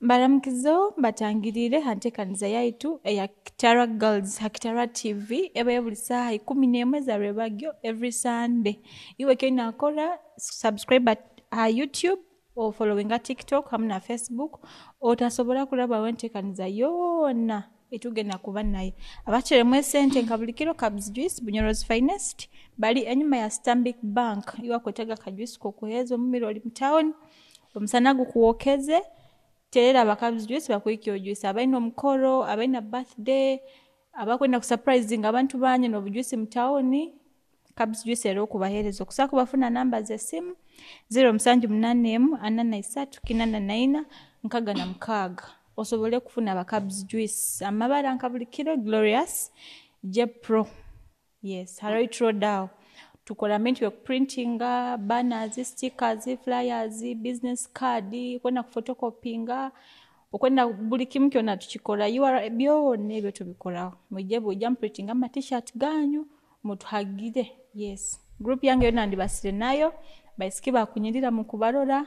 Mbaramukizo batangirire hantekaniza yaitu eya Kitara Girls Hakitara TV eba buli saa 11 za Rebagyo every Sunday. Iwe kena akora subscribe ha YouTube or following TikTok hamna Facebook otasobola kulaba wentekaniza yona etugenda kuba nayo. Abachere mwesente nkabulikiro Cabs Juice Bunyoro's Finest bali enyuma ya Stanbic Bank iwa kwetega kajuice ko kuhezo mumiro oli mtown omusanagu kuwokeze terera abakabs juice bakwikyo juice abaina omukoro abaina birthday abakwenda ku surprising abantu banye no juice mtaoni Cabs juice ero kubaherezo kusako bafuna namba ze simu 0788 nkaga na mkaga osobole kufuna abakabs juice amabara nkabulikiro Glorious J Pro yes Harriet Rodao tukola menti yo printing banners stickers flyers business card kwenda kufotokopinga okwenda buli kimu kyona tukikola byone ebyo tubikola mujebo jam printing ama t-shirt ganyu mutuhagire yes group yange yona ndibasire nayo bayisikiba kunyirira mu kubarora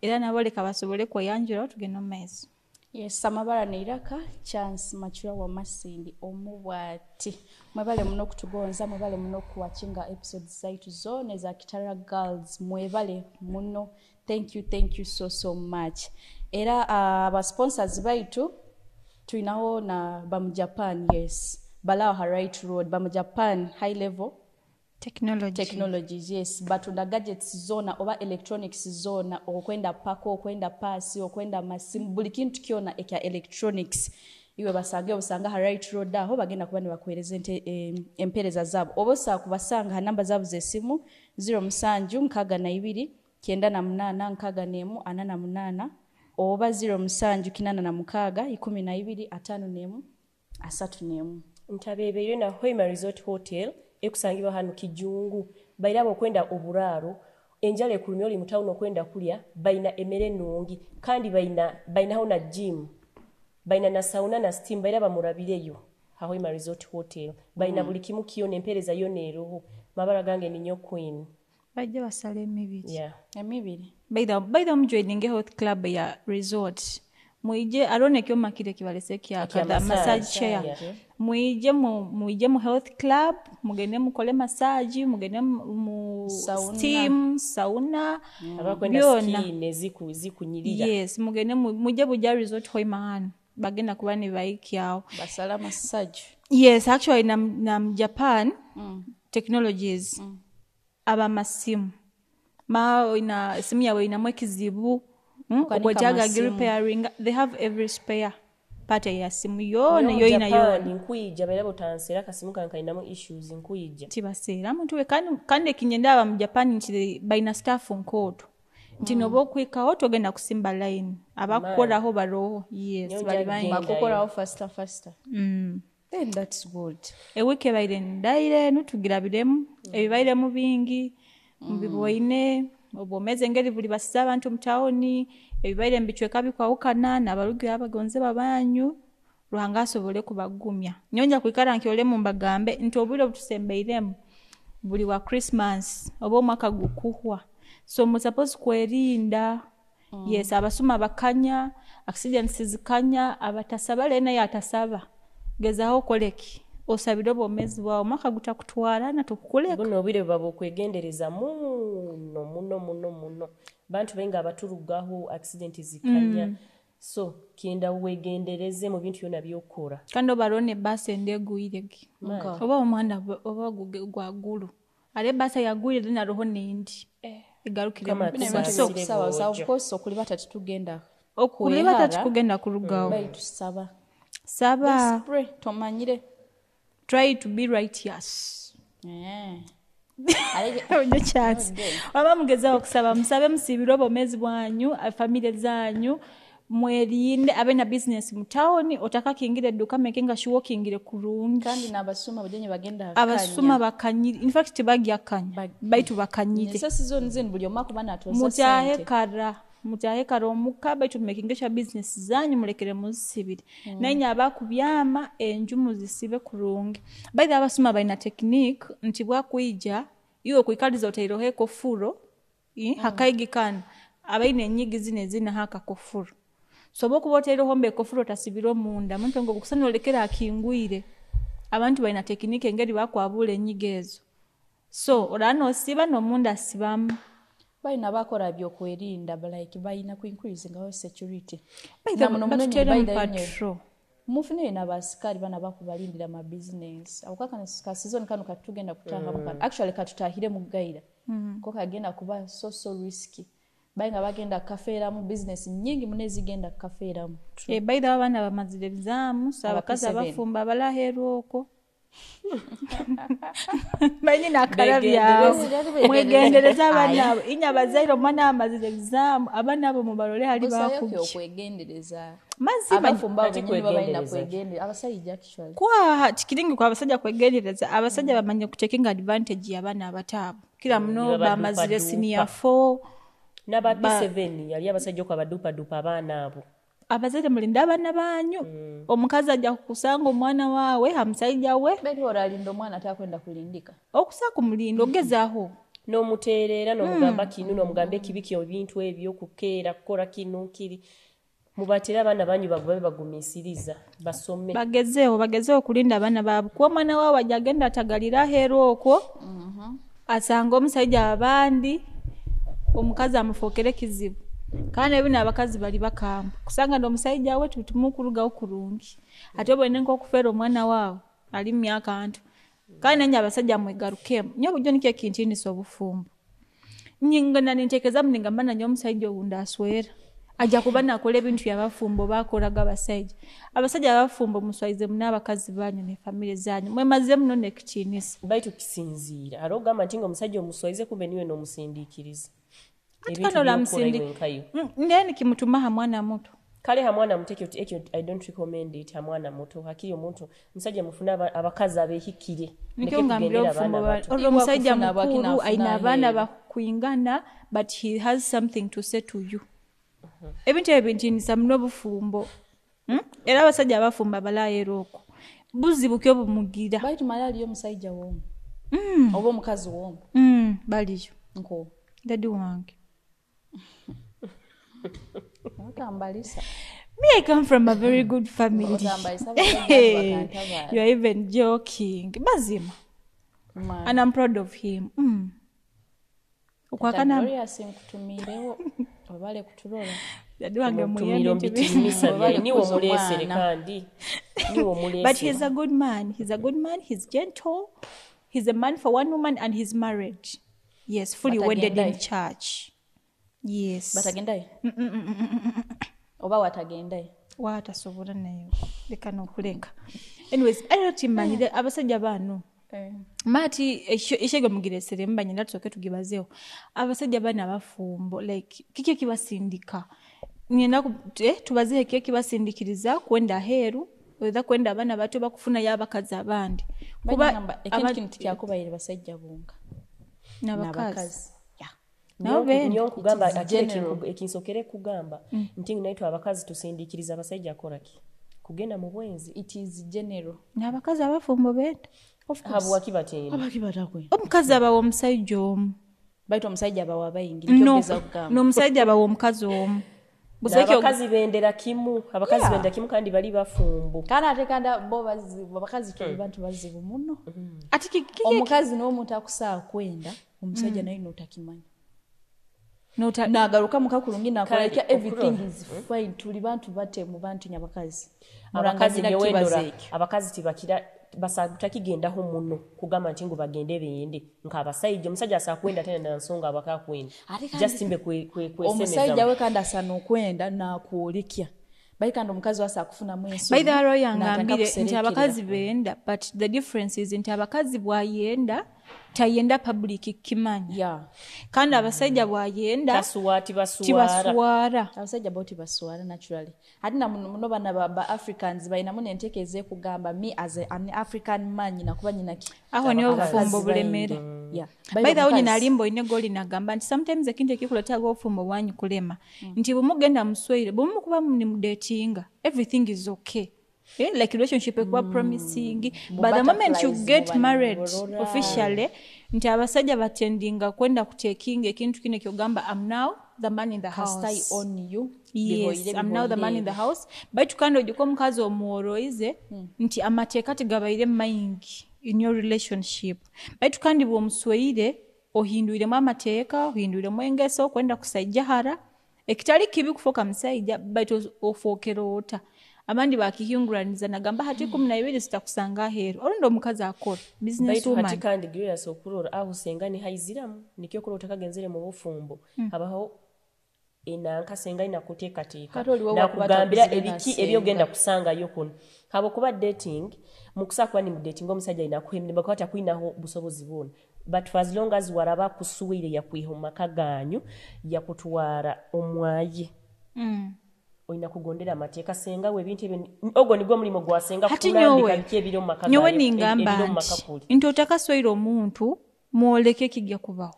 era nabole kabasobole ko yanjiro tugeno mezo. Yes, samabara neiraka chance machura wa masindi omubwati. Mwebale muno kutugonza, mwebale muno kuwachinga episodes zaitu zone za Kitara Girls. Mwebale muno. Thank you so much. Era aba sponsors baitu tuinaho na Bamu Japan, yes. Balao Harriet Road, Bamu Japan high level technologies, yes. Batunda gadgets zona oba electronics zona okwenda pako okwenda pasi okwenda masimu buli kintu kiona ekya electronics iwe basange obusanga Harriet Road aho bagenda kuba ne bakuelezente empereza zabo obosa kubasanga namba zabo zesimu 0792 98 nkaganemu 88 oba 0786 12 54 34 ntabebere na Hoima Resort Hotel ekusangibwa hano Kijungu bayirabo okwenda oburaaro enjale kulumyo oli mutawuno okwenda kulya bayina emere nungi kandi bayina ho na gym bayina na sauna na steam bayiraba murabireyo Hoima Resort Hotel bayina buli kimu kiyo nempereza yo neroho mabara gange ninyo queen bajja basale emibiri emibiri bayida mjoining health club ya resort muije arone kyo makire kibalese kya kada massage chair muije mu health club mugene mukole massage mugene mu steam sauna abakwenda skin zikunyirira yes mugene muje buja resort Hoima bagenda kuba ne baiki yao basala massage yes actually na Japan technologies aba masimu ina simu yawe ina mwekizibu ukwajaga repairing they have every spare part ya simu yona yoina yona nkuyija bayirabo tansera kasimu kankainamu issues nkuyija tibasera muntu we kande kinyendaba mu Japan nti baina staff nkoto nti nobo kwika otogenda kusimba line abakola ho baroho yes bali bakokora ho faster then that's good ewike baire ndaire nutugirabiremu ebibaire mu bingi mbiboine obomeze ngeri buli basiza abantu mtaoni ebibaire mbichweka bikwawukana nabarugi abagonze babanyu ruhanga asobole kubagumya nyonja kwikara nkiole mu mbagambe nti obule butusembeiremu buli wa Christmas obo mwaka gukuhwa so mu suppose kwerinda yes abasuma bakanya accidents zikanya abatasabale na yatasaba gezaho koleki osabiro bomezi wao mwaka gutakutwara na tukukuleka buno obire babo kwegendereza muno bantu benga abaturugaho accident zikanya so kienda wegendereze mu bintu yona byokora kando barone base ndeguirege oba omwanda oba gwagulu ale base yaguire na roho nindi igarukire sawa of course okuli batatu tugenda okuli batatu kugenda kurugao baitusaba saba pray tomanyire try to be righteous Ojo chance waba mugeza okusaba musabe musibiro bomezi bwanyu family zanyu mwerinde abe na business mu town otaka kingire duka mekinga shuwo kingire kurungi kandi nabasuma budenye bagenda akanya abasuma bakanyiri in fact bagya akanya baitu bakanyire so season zin buli omako bana atoza mutahe kara omuka baitu mekinga business zanyu mulekere musibiri nanya abakubyama enju muzisibe kurungi baida abasuma baina technique nti bwa kuija iwe kuikaliza otairohe kofuro hakaigikana abaine nyigi zine haka kofuro soba okuba oteereho mbekofula otasibira omunda muntu ngo kusana olekera akingwire abantu balina tekinike engeri bakwabula enyiga ezo so olana osiba n'omunda asibamu balina bakola byokwerinda like balina ku increase ngaho security mufune na basikari bana bakubalindira ma business awukakana ka season kanu katugenda kutanga mukana actually katutahire mu gaira ko kagenda kuba so risky bayinga bagenda kafeera mu business nyingi munezigenda kafeera mu by the abana bamazire bizamu sabakaza bafumba abalaheru oko bayini nakarabya mwegendereza abana inyaba zairo mwana amazire bizamu abana abo mubalole hali bakubye okwegendereza mazima abafumba bayina kwegendereza abasajja actually kwa kikiringi kwa abasajja kwegendereza abasajja bamanye kutekinga advantage y'abana abatabu kila muno bamazire senior 4 naba P7 yali abasajja kwa badupa dupa abana abo abazade mulinda abana banyu omukazi ajja kukusanga omwana waawe hamusajja we bali oralinda omwana atakwenda kulindika okusaka mulindo ogezaho n'omuteerera n'omugamba kinu n'omugambe kibiki ebintu ebyo kukeera kukola kinu kiri mubatera abana banyu bagobe bagumisiriza basome bagezeho kulinda abana baabwe kuba omwana waawe ajja agenda atagalira hero okwo asanga omusajja abandi omukazi amufookere kizibu kandi ebina abakazi bali bakamba kusanga n'omusajja we tutumukurugaho kurungi ate obwene nk'okufeera omwana waawe ali mu myaka antu kandi nenye abasajja mwegarukemu nyo bujjo nikyo kintinisa obufumbo nyingana ninteekeza muningamba nanyo omusajja owundi aswera ajja kuba nakola ebintu byabafumbo bakolaga abasajja abafumbo muswaize muna abakazi banyu ne famire zanyu mwemaze muno nekitinisa baitu kisinziira alo ogamba nti ng'omusajja omuswaize kumbe niwe n'omusindikiriza ndeni kimutuma hamwana muto kale hamwana muteke ekyo I don't recommend it hamwana muto hakiri omuntu musajja mufuna abakazi abehikire nikyo ngambira ofumbo olwo musajja mukuru aina abana bakwingana but he has something to say to you ebintu ebintinisa muno bufumbo era abasajja abafumba balayero okwo buzibuke obumugira baitu malali yo musajja womu oba omukazi womu baliyo nko dadi wange Otambalisa. Me, I come from a very good family. You are even joking. Bazima. And I'm proud of him. Ukwakana kutumirewo babale kutulola. Yaduange muyende niwo mulesere kandi. Niwo mulesere. But he's a good man. He's gentle. He's a man for one woman and he's married. Yes, fully wedded in church. Yes. Batagendai. Oba watagendai. Watasobola nayo. Leka nokulenga. Anyways, I don't imagine abasajja bano. Mati ishege mugiresere mbanye natusoke tugibazeho. Abasajja bana abafumbo like kiki kibasindika. Nyenda tubazehe kiki kibasindikiriza kwenda heru. Whether kwenda abana bato bakufuna yabakazi abandi. Kuba ekintu kyakubayire basajja bunga. Nabakazi. Nyo kugamba ekinsokere kugamba nti naitwa abakazi tusindikiriza abasajja akoraki kugenda mu bwenzi it is general nabakazi abafumbo beta of course habuwakibatenda abakibatakwe omukazi abawo omusajja omu baito omusajja abawo abayingi nikyogeza kugamba n'omusajja abawo omukazi omu abakazi bendera kimu abakazi bendera kimu kandi bali bafumbo kana ate kanda bo bazibu abakazi tuli bantu bazibu muno ati omukazi n'omuntu akusaa kwenda omusajja naye notakimanya nagaruka mukakulungi nakoleka everything is fine tuli bantu bate mu bantu nyabakazi abakazi nyewendora abakazi tibakira basaguta kigendaho muno kugamba nti ngo bagende beyende nka abasajja omusajja asakwenda tena na nsonga abakakwenda just imbe kwesemeza omusajja we kandi asana okwenda na kuolikya bayikanda omukazi wasa kufuna mweso by the way yangambire nti abakazi benda but the difference is nti abakazi bwayenda tayenda public kimanya kandi abasajja bwayenda tasuwati baswara abasajja boti baswara naturally hadina muno bana ba Africans bayina muno entekeze kugamba me as an African man na kuba nyina ki aho ne obufumbo bulemere by the way nalimbo ine goli nagamba nti sometimes ekintu ekikuleta go ofumbo wanyu kulema nti bumugenda musweire bumukuba muni mudatinga everything is okay. Like relationship ekuba promising but the moment you get married officially nti abasajja batendinga kwenda kutekinga ekintu kine kyogamba I'm now the man in the house. Stay on you. Yes, I'm now the man in the house. Baitu kandi ojja omukazi omuworoize nti amateeka tegabaire mayingi in your relationship. Baitu kandi bw'omusweire ohindwiremu amateeka, ohindwiremu engeso kwenda kusajja hara. Ekitali kibi kufoka musajja baitu ofookera ota. Abandi bakihinguraniza nagamba hati 12 sitakusanga aheru. Olundo omukazi akora business woman. Hati kandi girya sokurora aho sengani haiziramu nikyo kuro utakagenzere mu bufumbo. Habaho enanka senga inakuteekateeka nakugambira ebiki ebyogenda kusangayo kuno habo kuba dating mukusakwa ni dating omusajja inakwemne bakwata kwinaho busobozi bwona but for as long as waraba kusuwire ya kwihumaka ganyu ya kutwara omwaye oina kugondera amateeka senga we bintu ebyo ogo nigwo mulimo gwasenga kulambika biki ebiro mu maka nyowe ningamba nti otakaswire omuntu mwoleke kijja kubaho.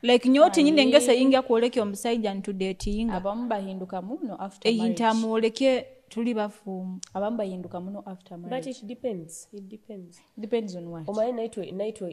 Like nyoti nyine ngese ingia kuoleke omusajja ntu datinga abamu bahinduka muno after marriage eyintamwoleke tuli bafumu abamu bahinduka muno after marriage but it depends on what omaye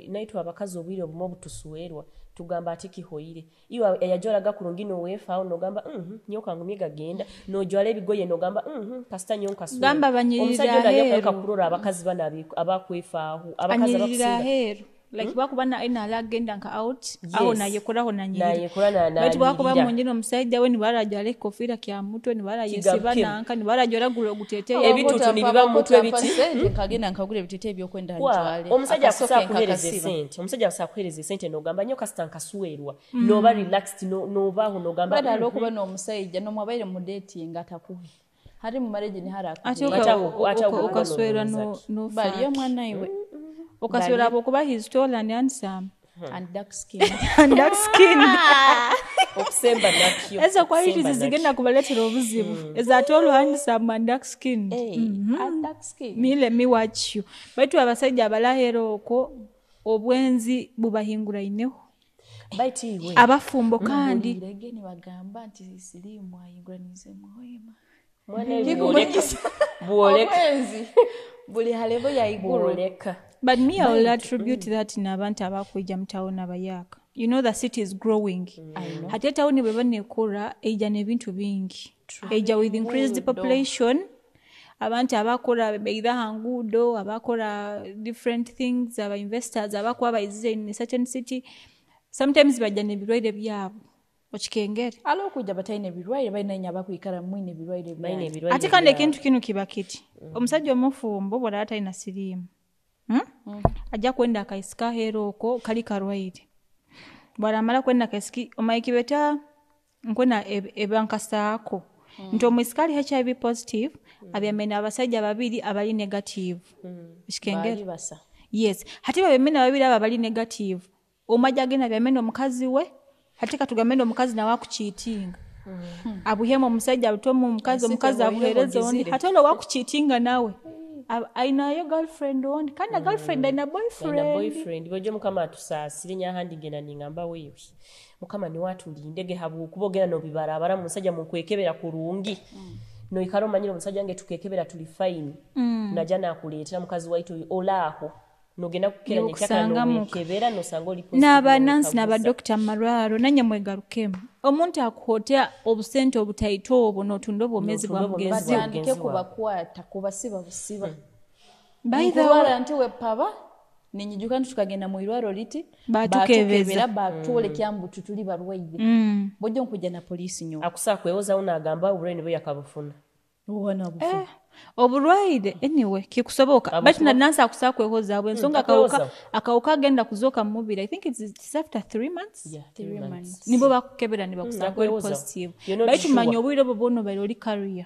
naitwa abakazi obwire obumo butusuwerwa tugamba ati kihoire iwa yajoraga kulungino wefa ono gamba nyoka ngumye gagenda nojwala ebigoye no gamba pastor nyonka suwe gamba banyirira omusajja kurora abakazi bana abakwefa aho abakazi abakusinga like bakubana ina alagenda nka out aho nayekoraho nanyiri na bati bakuba mwenjino omusajja we nibarajale kofira kya mutwe nibarayesiba nanka nibarajora gulo gutete ebitutu nibiba mutwe ebiti nkagenda nkagura ebitete ebyokwenda njwale omusajja akusakuhereza sente omusajja akusakuhereza sente no gamba nyoka stanka suwerwa no ba relaxed no baho no gamba bada lokuba no omusajja no mwabaire mu dating atakuwe hari mu marriage ni haraka ata ukaswera no bali yo mwana iwe okaswera abokuba his tall and handsome and dark skin okusemba nakyo ezo qualities zigenda kubaletera obuzibu eza tall handsome and dark skin and dark skin mile me watch you baitu abasajja abalahero oko obwenzi bubahingura ineho baitiwe abafumbo kandi legeni bagamba nti silimu ayinguranize muhema buoleka buli halebo ya iguroleka. But me, I will attribute that in abantu abakwijja mu town abayaka. You know the city is growing. Hati town bwe banekura eja nebintu bingi. Eja with increased population. Abantu abakora beidha hangudo, abakora different things, aba investors abakuba bayize in a certain city. Sometimes bajja nebirwaire byabo. Okikengere. Alo kujja batayine birwaire bayina abakwikara mwine birwaire byabo. Ati kande kintu kinu kibakiti. Omusajja omufumbo bwala atayina sirimu. Ajja kwenda akaisika heroko kali karwaire bwala mala kwenda kaisiki omaikibeta nkona ebankasako nti omwisikali HIV positive abyamena abasajja babiri abali negative ishikengere yes hati babyamena babiri abali negative omajja agenda byamena omukazi we hati katugamenda omukazi na wakucheating abuhemo omusajja abutomo omukazi abuhereza ondi hati olo wakucheatinga nawe aina yo girlfriend on kana girlfriend aina boyfriend boje mukama tusasire nyahandi gena ningamba weyo mukama ni watu lindege habu kubogera no bibarabara musajja mukwekebera kurungi no ikaro manyiro musajja nge tukekebera tuli fine najana akuletera mukazi waitu olaho no gena kukera nyekaka no kebera no sangoli post na banansi na ba doctor mararo nanye mwegarukemu omuntu akuhotea obusente obutaito obo notundo bomezi bwa mugezi bandike kubakwata kubasiba busiba by the way antiwe paba ninyijuka ntukagenda mu irwaro liti batukebera batule kyambu tutuli barwaide bojo nkujja na police nyo akusakweoza unagamba ubreni bwe yakabufuna uwana bufu oburwaide anyway kikusoboka but na nansa akusakwehoza abwe nsonga akauka agenda kuzoka mu mubiri I think it's after 3 months 3 months nibo bakukebera nibo kusakwe positive but manyo obwire bobono bali career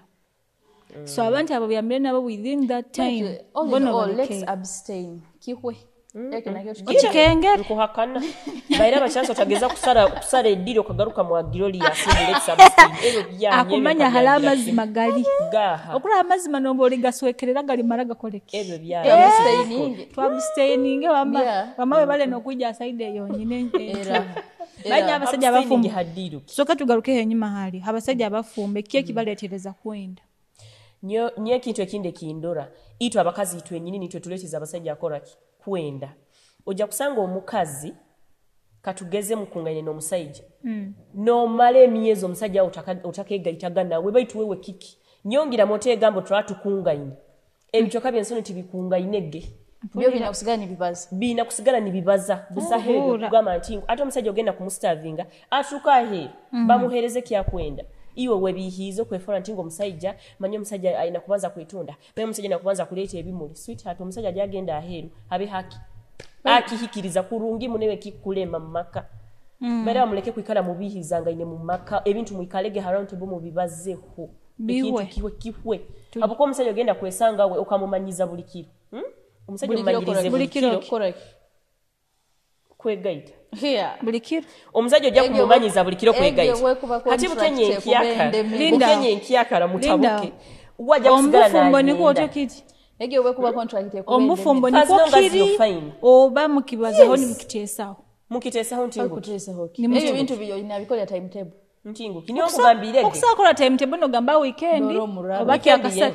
so abantu abo byamire nabo within that time bono let's abstain kihwe okikengere kuhakana baira bachanso tageza kusara ediro kagaruka mu agiroli ya sindi let's abstain ero byanye akumanya halama zimagali gaha okula amazima nombo ligaswekerera gali maraga koleke ero byanye twabstaininge wama bale nokuja side yonyine banya abasajja abafumbe hadiru soka tugaruke henyuma hali abasajja abafumbe kiye kibaletereza kwenda nye kintu ekinde kindora itwa abakazi itwe nyini nitwe tuleteza abasajja akora kwenda ojja kusanga omukazi katugeze mukunganye n'omusajja nomala emyezi omusajja otakegaitaga nawe baitu wewe kiki nyongira motegamba twatukunganye ebitoka byensoni tibikungayinege byo binakusigala nibibaza busaheero kugamba nti ate omusajja ogenda kumustavinga atuka he bamuhereze kyakwenda iwe webihizo kwefora nti omusajja manyo omusajja aina kubanza kwitunda pe omusajja na kubanza kuleeta ebimuli sweetheart omusajja jagenda aheru abe haki akihikiriza kurungi munewe kikulema mumaka bera muleke kwikala mubihizanga ine mumaka ebintu muikalege around table mubibazeho bikintu kiwe abako omusajja ogenda kwesanga we okamumanyiza buli kiro omusajja omanyirize buli kiro kwegaita buli kiro omusajja ojja kumumanyiza buli kiro kwegaita ati bukenye enkyakala mutabuke wajja kusigala omufumbo niko otokiti ege wekuba contract ekubende omufumbo niko kiri oba mukibazaho ni mukitesaho ntingo ebyo bintu byo inabikola timetable ntingo kinyo kugambire okusakola timetable no gamba weekend obaki akasa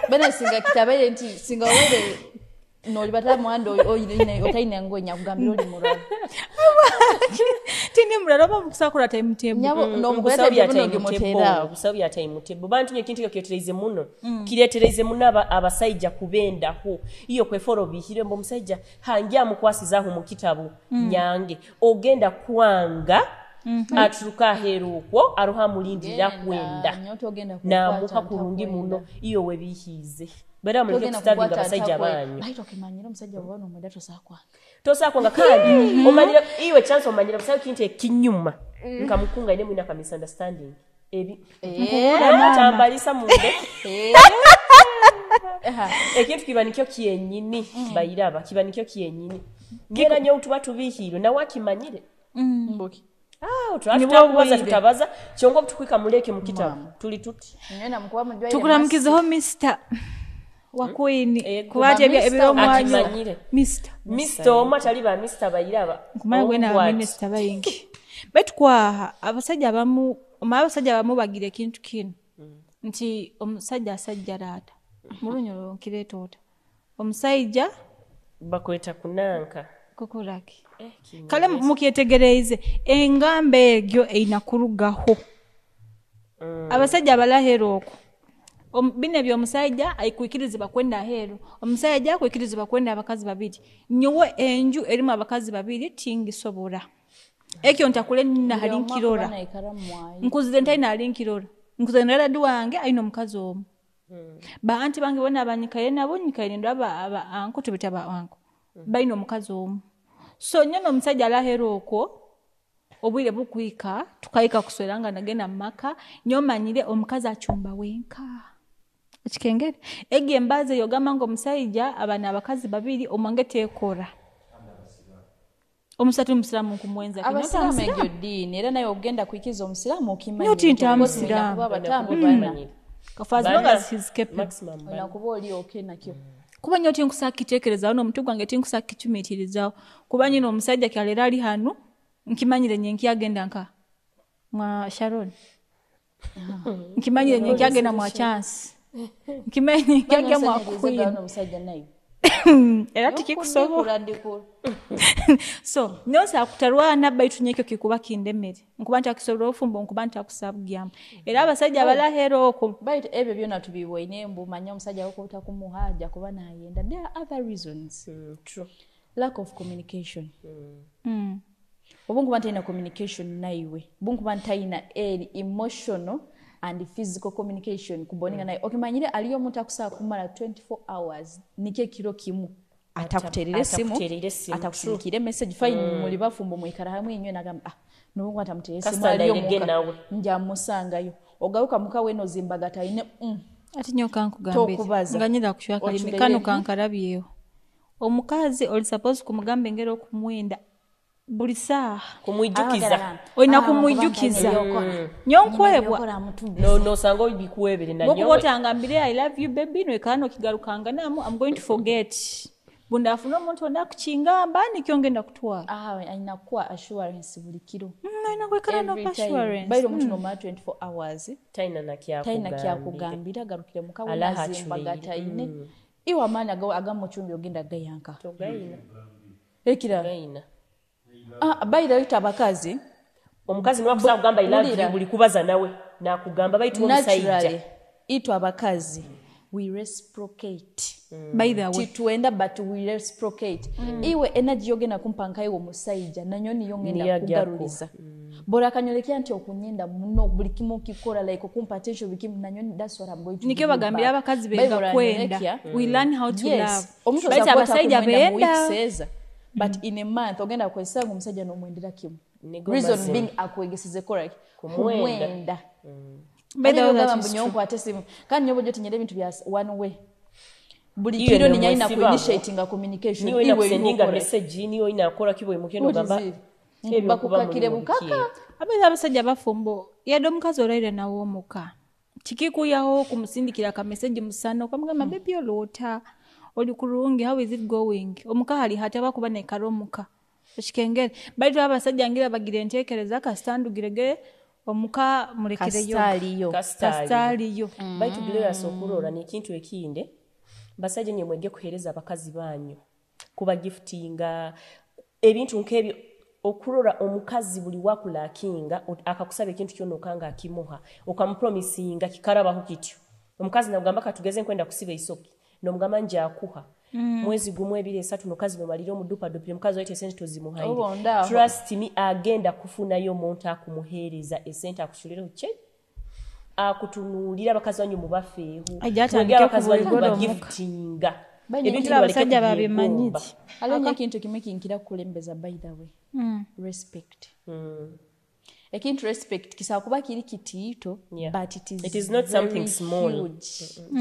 bana singa kitabele nti singa wele no libata mwando oyine otaine ngonya kugambira oli muralo tini muralo ba kusakola timetable nyabo no mukweta timetable motera kusabi ya timetable bantu nyekintu kyoketereze muno kiretereze munaba abasajja kubendaho iyo kweforo bihire mbo musajja hanja mukwasizaho mu kitabu nyange ogenda kwanga aturuka heruko aruha mulindira kwenda na muha kurungi muno iyo webihize bera muleke kustavinga abasajja banyu baito kimanyira omusajja wabona omudato sakwanga tosakwanga kandi omanyira iwe chance omanyira busaba kintu ekinyuma nkamukunga ine mwina ka misunderstanding ebi tambalisa munde ekintu kibanikyo kyenyini bayiraba kibanikyo kyenyini ngera nyo tuba tubihiro na wakimanyire mboki utwakubaza tutabaza kyongo tukwika muleke mu kitabu tuli tuti nyena mkuwa mjwa tukulamukizeho Mr. wakwini kubati ebyo mwanyire Mr. omata liba Mr. bayiraba kumanya gwena ba minister bayingi betu kwa abasajja abamu bagire ekintu kino nti omusajja asajja rata mulunyo kiretota omusajja bakweta kunanka kukuraki kale mukyetegereze engambe egyo einakurugaho abasajja abalahero okwo bine byomusajja ayikuikirizibwa kwenda hero omusajja akuikirizibwa kwenda abakazi babiri nyowe enju erimu abakazi babiri tingisobora ekyo ntakule nina halinkirora nkuzire ntaina halinkirora nkuzire ndala duwange ayino omukazi omu ba anti bange bona abanyikaye nabo nyikaye ndaba anko tubitaba anko bayino omukazi omu so nyono omusajja alahero okwo obwire bukwika tukayika kusweranga nagenda maka nyomanyire omukazi achumba wenka ekikengere egi embaze yogama ngo omusajja abana abakazi babiri omwange tekora omusatu musiramu kumwenza abasiramu egyo dini era nayo ogenda kuikiza omusiramu okimanya noti ntamusiramu kuba batamu bana kafazi longa his maximum onakuba oli okay nakyo kuba nyo tinkusakitekereza ono omuntu gwange tinkusakichumitirizawo kuba nyino omusajja kyalera ali hanu nkimanyire nyenki agenda nka mwa Sharon nkimanyire nyenki agenda mwa Chance nkimanyire nyenki agenda mwa Queen omusajja nayo era tikikusobola so nyosa kutarwana baitu nyekyo kikuba kindemere nkuba ntakisobola ofumbo nkuba ntakusabugyamu era abasajja abalahero okwo baitu ebyo byona tubiwoine mbu manya omusajja okota kumuhaja kuba nayenda there are other reasons true lack of communication obungu bantaina communication naiwe bungu bantaina emotional and physical communication kuboninga naye okimanyire aliyo omuntu akusaba kumala 24 hours nike kiro kimu atakuterere simu atakusikire message fine muli bafumbo mwikara hamwe inywe nagamba nubungu atamuterere simu aliyo muka nja musangayo ogawuka mukawe no zimbagata ine ati nyoka nkugambira nganyira kushwa kalime kano kankarabyeyo omukazi oli suppose kumugambe ngero kumwenda buli saa kumwijukiza oina kumwijukiza nyonkwebwa no sango bikuwebere na nyowe bokotangambire I love you baby no ekano kigarukanga namu I'm going to forget bunda afuna omuntu onda kuchingamba nikyongenda kutwala inakuwa assurance buli kiro inakwekana no assurance bayiro omuntu no 24 hours taina nakyakugambira garukire mukawe nazimbagata ine iwa mana agamu chumbi ogenda gayanka togaina ekira gaina by the way abakazi omukazi niwakusaa kugamba I love you buli kubaza nawe nakugamba baitu omusajja naturally itwa abakazi we reciprocate by the way tituenda but we reciprocate iwe energy yogenda kumpanka iwe omusajja nanyo niyo ngenda kugaruliza bora kanyolekya nti okunyenda muno buli kimu kikola like okumpa attention bikimu nanyo that's what I'm going to nikyo bagambira abakazi benga kwenda we learn how to love omuntu baitu abasajja benda but in a month ogenda kwesanga omusajja n'omwendera kimu reason being akwegeseze correct kumwenda Better that that is is true. Atesimu kandi nyobo jote nyende bintu bya one way buli kiro ni nyaina ku initiating a communication niwe ina kusendinga message niwe ina akora kibwe mukendo gamba bakukakire bukaka abeza abasajja bafumbo yadde omukazi olaire nawo omuka kikikuyaho kumusindikira ka message musano kamugamba baby olota oli kurungi how is it going omuka hali hataba kuba ne karomuka ekikengere baitu abasajja ngira bagire ntekereza ka standugirege omuka mulekereyo kastaliyo baitu bilera sokurola ni kintu ekinde basajja nye mwege kuhereza abakazi banyu kuba giftinga ebintu nkebyo okurola omukazi buli wakula kinga akakusaba ekintu kyono kanga akimuha okampromisinga kikarabaho kityo omukazi nagamba katugeze kwenda kusiba isoki no mugamba nje akuha mwezi gumwe 2-3 nokazi bamalira omudupa dopire mukazi waite sente tozimuhaire trust me agenda kufunayo omuntu akumuhereza esente akushulira uche akutunulira bakazi wanyu mubafeehu ajatandike kuba giftinga ebintu abasajja babimanyiti alonye kintu kimwe kinkira kulembeza by the way respect ekintu respect kisa kuba kiri kitiito but it is not something small it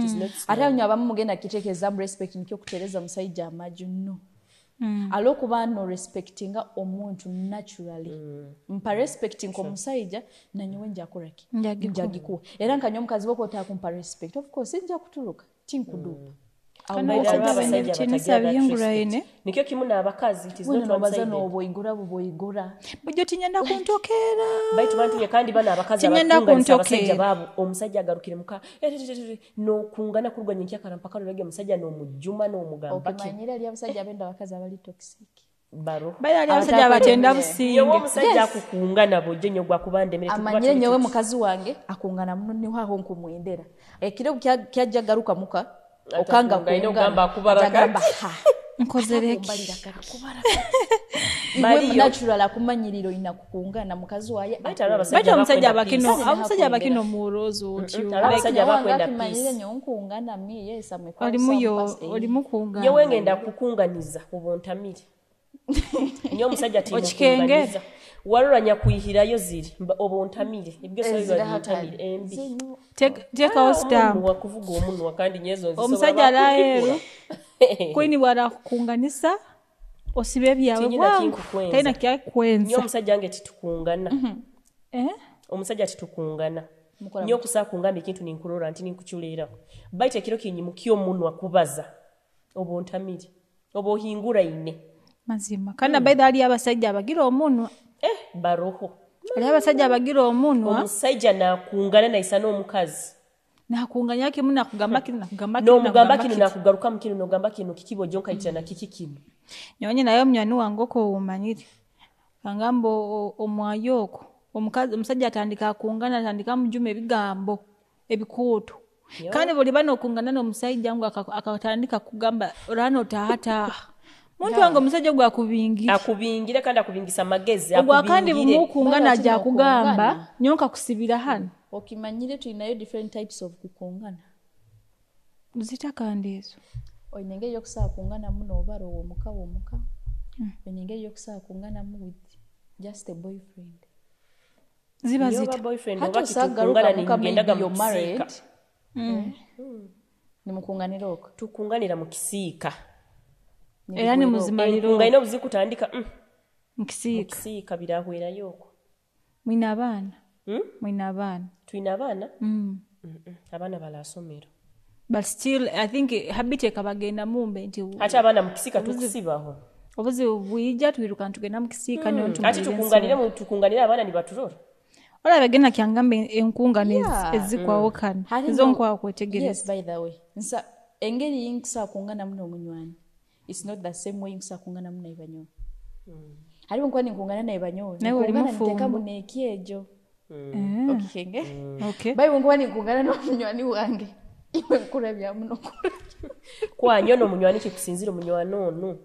is not small ate nyabamu mugenda kitekeza respect nikyo kutereza musajja amaju no alokuba no respectinga omuntu naturally mpa respecting ko musajja nanyowe njakoraki njagiku era nkanyo mukazi wako takumpa respect of course nja kutuluka tinkudupa nikyo kimuna abakazi it is not one no boigura bujjo tinyenda kuntokera baitu bantu ye kandi bana abakazi abakunga abasajja babu omusajja agarukire muka no kungana kuruganya nkyakara mpaka lwege musajja no mujuma no mugamba okimanyira ali abasajja abenda abakazi abali toxic baro bayali abasajja abatenda businge yewo musajja akukungana bojjo nyo gwa kubandemere amanyire nyewe mukazi wange akungana muno ni haho nkumwendera ekiro kyajja garuka muka okanga kungamba akubaraka nkozereki bali natural akumanyiriro inakukungana mukazi waye bata omusajja abakino murozo otyo abasajja bakwenda manyire nyonkungana mi yes amekwa olimu kungana yewe ngenda kukunganiza obontamire nyo omusajja timukunganiza walulanya kuyihirayo ziri obontamire ebgeso bibatamire embi teka ostam wakuvuga omunwa kandi nyezo nziso omusajja alaero kwini bwara kukunganisa osibe byawe bwangu taina kya kwenza nyo omusajja ange titukungana omusajja titukungana nyo kusa kungamba ekintu ninkulola nti ninkuchulira baite kiro kinyi mukyo omunwa kubaza obontamire obohingura ine mazima kana baida ali abasajja abagira omunwa baroho ali abasajja abagira omunwa omusajja nakungana naisa n'omukazi nakunganya yake muna kugamba kino nakugaruka mukino nogamba kino kikibo jonka itana kikikino nyonye nayo mnyani wangoko umanyiri kangambo omwayoko omukazi omusajja atandika kungana atandika mujume ebigambo ebikuutu kandi buli bano kungana n'omusajja ngo akatandika kugamba olano tahata muntu wange omusajja gwa akubingire kandi akubingisa magezi akubingire kandi mukungana ajja kugamba nyonka kusibira hano okimanyire tulinayo different types of kukungana zita kandi ezo oyinenge yokusaa kungana muno obaro omuka oyinenge yokusaa kungana mu with just a boyfriend ziba zita boyfriend obakitungana ningendaga mu married ni mukunganira oko tukunganira mu kisiika era ni muzimaliro ngaino buzikutandika mkisiika birahwera yoko mwina abana twina abana abana balasomero but still I think habite kabagenda mumbe nti acha abana mkisiika tukusibaho obuzi bwija twiruka ntugenda mkisiika niyo ati tukunganira abana ni baturora ola bagenda kyangambe enkunga ezikwawo kana izo nkwa kwetegereza yes by the way nsa engeri yinkisa kungana muno omunywani it's not the same way yinkisa kungana muno ibanyo ali nkuba ninkungana naye banyozi Naye oli nkungana mufumbo. niteeka mu neeki ejo okikenge Okay. bayiwe nkuba ninkungana n'omunywani wange iwe nkulabya muno kwanyo n'omunywani kikusinzira omunywani ono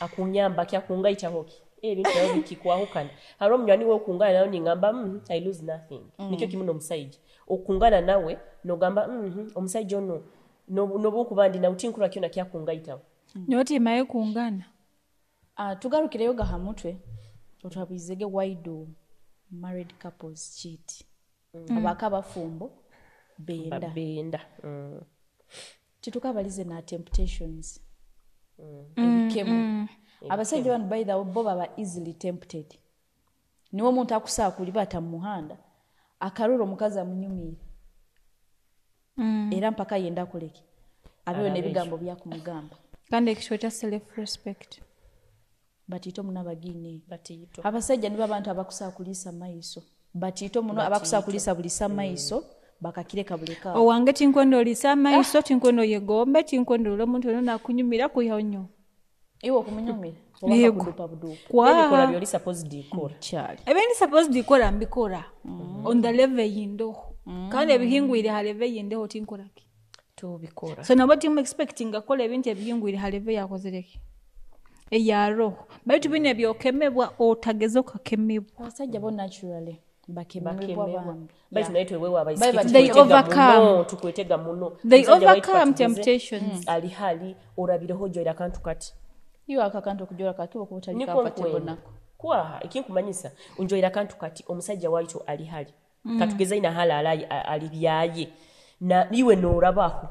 akunyamba kyakungaitaho ki ebintu nabyo bikikwahukana hariho omunywani we okungana nawe ningamba I lose nothing nikyo kimu n'omusajja okungana nawe nogamba omusajja ono noba okuba ndi nawe tinkula kyona kyakungaitaho Nyotimaye kungana. tugarukireyo gaha mutwe otwabwizege why do married couples cheat abaka abafumbo benda benda titukabalize na temptations ebikemu abasajja bano by the way bo baba easily tempted niwo omuntu akusaa kulibata mu muhanda akarura omukazi amunyumire era mpaka yenda kuleke abeho n'ebigambo byakumugamba Kandi ekishweta self respect. batito muno abagine batiyito abasajja nibo abantu abakusaa kuliisa maiso batito muno abakusaa kuliisa bulisa maiso bakakireka buleka Owange tinkwenda olisa amaiso tinkwenda oyegombe tinkwenda ole omuntu ono nakunyumira kuyonyo. iwe okumunyumira Yego. obakudupa budupa ebikola byoli supposed ikora kyali Ebindi supposed ikora mbikora. On the level yindo. Kandi ebihingwire ha level yinde tinkoraki. tubikora So nabo timu expecting akola ebintu ebihingwire ha level yakozereki. Eyaro. Baitu bine byokemebwa otageze okakemebwa. abasajja bo naturally bakemebwa bambi baitu naitwe wewe They overcome. tukwetega muno They Musajja waitu overcome katugize, temptations. ali hali orabireho joira akantu kati iyo akakantu okujola kakiwa kuba niko talikafate nkwenda bonako kwaha ekinkumanyisa unjoira akantu kati omusajja waitu ali hali katugeza ina hala ali byaye na iwe norabaho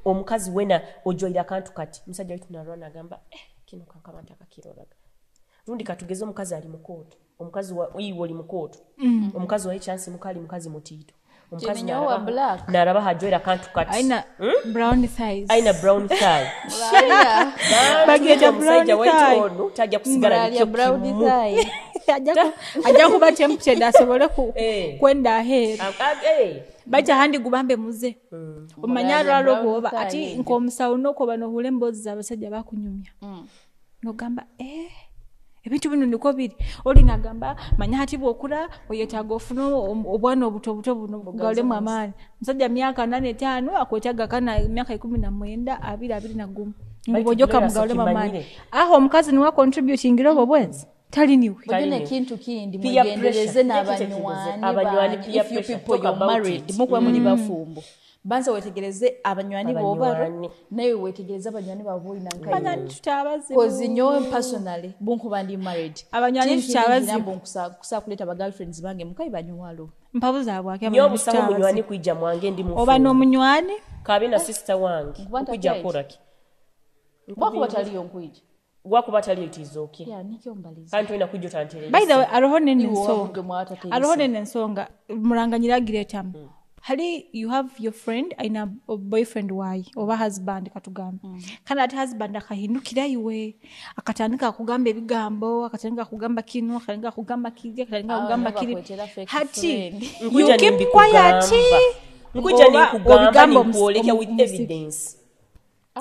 omukazi wena ojoira akantu kati musajja waitu narwana agamba kino kankaba ntakakiroraga rundi katugeza omukazi ali mukoto omukazi iwe oli mukoto omukazi wa chance mukali mukazi mutito omukazi Jenny wa black. naraba hajoira akantu kati Aina brown thighs. aina brown thigh Bageta omusajja brown thigh. waitu ono tajja kusigala Mulalia nikyo brown kimu. thigh Ajja kuba tempted asobole Eh. kwenda ahead. Baita handi gubambe muze. Omanya Mulalia lwalo brown bwoba thigh ati ende. nkomusawo nokoba nohula emboozi z'abasajja bakunyumya. Nogamba ebintu bino niko biri. Oli nagamba manya hati bwokula oyetaaga ofuna obwana obuto buno bugalemu amaani. Musajja myaka 8 akwetaaga kana myaka 19 21. Ngobojoka mugalemu amaani. Aho omukazi niwa contributing robo bwenzi. Tali niwe. Bugene kintu kindi Peer mwegendereze pressure. n'abanywani Abanywani, banyu. peer If you pressure. people Talk you're about married it. mukuba muli bafumbo banza wetegereze abanywani b'obaro Abanywani. naye wetegereze abanywani b'aboina Bana nkayo tutabazi. kozi nyowe personally bunkuba ndi married Abanywani tutabazi. kusa kuleta ba girlfriends bange mukayi banywalo Mpabu zaabwake nyo obusawo munywani kwijja mwange ndi mufu oba n'omunywani kabe na sister wange Nkuba okwijja ntakyayita. koraki bakuba taliyo nkwija wakuba tali etizoke ya nikyo mbaliza kandi olina kujja otantereza by the way aroho nene Iwo ensonga wavuge mwatategeeza. aroho nene ensonga mulanganyiragira etamu hali you have your friend aina boyfriend wayi oba husband katugamba kandi ati husband akahindukira iwe akatandika kugamba ebigambo akatandika kugamba kino akatandika kugamba kiri akatandika kugamba kiri bakwetera fake hati friend. you Nkuja keep nimbikugamba. quiet nkuja Oba nikugamba obigamba nikuoleka with omusi- evidence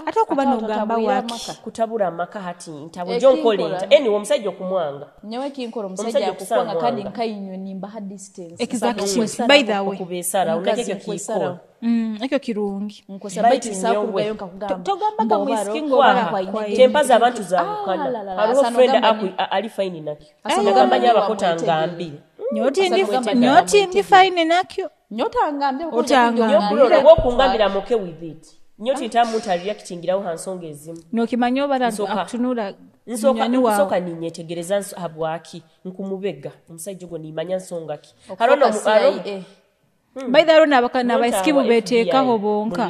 ate okuba Ate n'ogamba otatabwira waki amaka. kutabula amaka hati ntabo Ekinkola. jonkolenta anyway omusajja okumwanga nyewe kinkora Omusajja omusajja akukwanga okusamwanga. kandi nkainywe nimba ha distance Exactly. By the way. okubesara Omukazi unakyo nkwesara. kikola ekyo kirungi nkosa Bite baiti nyowe. sakugayo nkakugamba togamba Mbobaro, kamwisiki ng'obala kwaha, kwaine. tempaza abantu Ah, la, zabukana la, hariho asano friend gamba ni- ali fine nakyo Asano agamba gamba ni nyabakota wamwetegere. ngambire nyoti ndi fine nakyo nyotangambye Otangambye. nyobulola bwokungambira muke with it nyoti ntamuntu alireactingirawo hansonga ezimu nokimanya obala Nsooka- akutunula munywani nsooka waawe ninyetegereza habwaki nkumubega omusajja ogwo nimanya nsonga ki by the way n'abaisikibu beteekaho bonka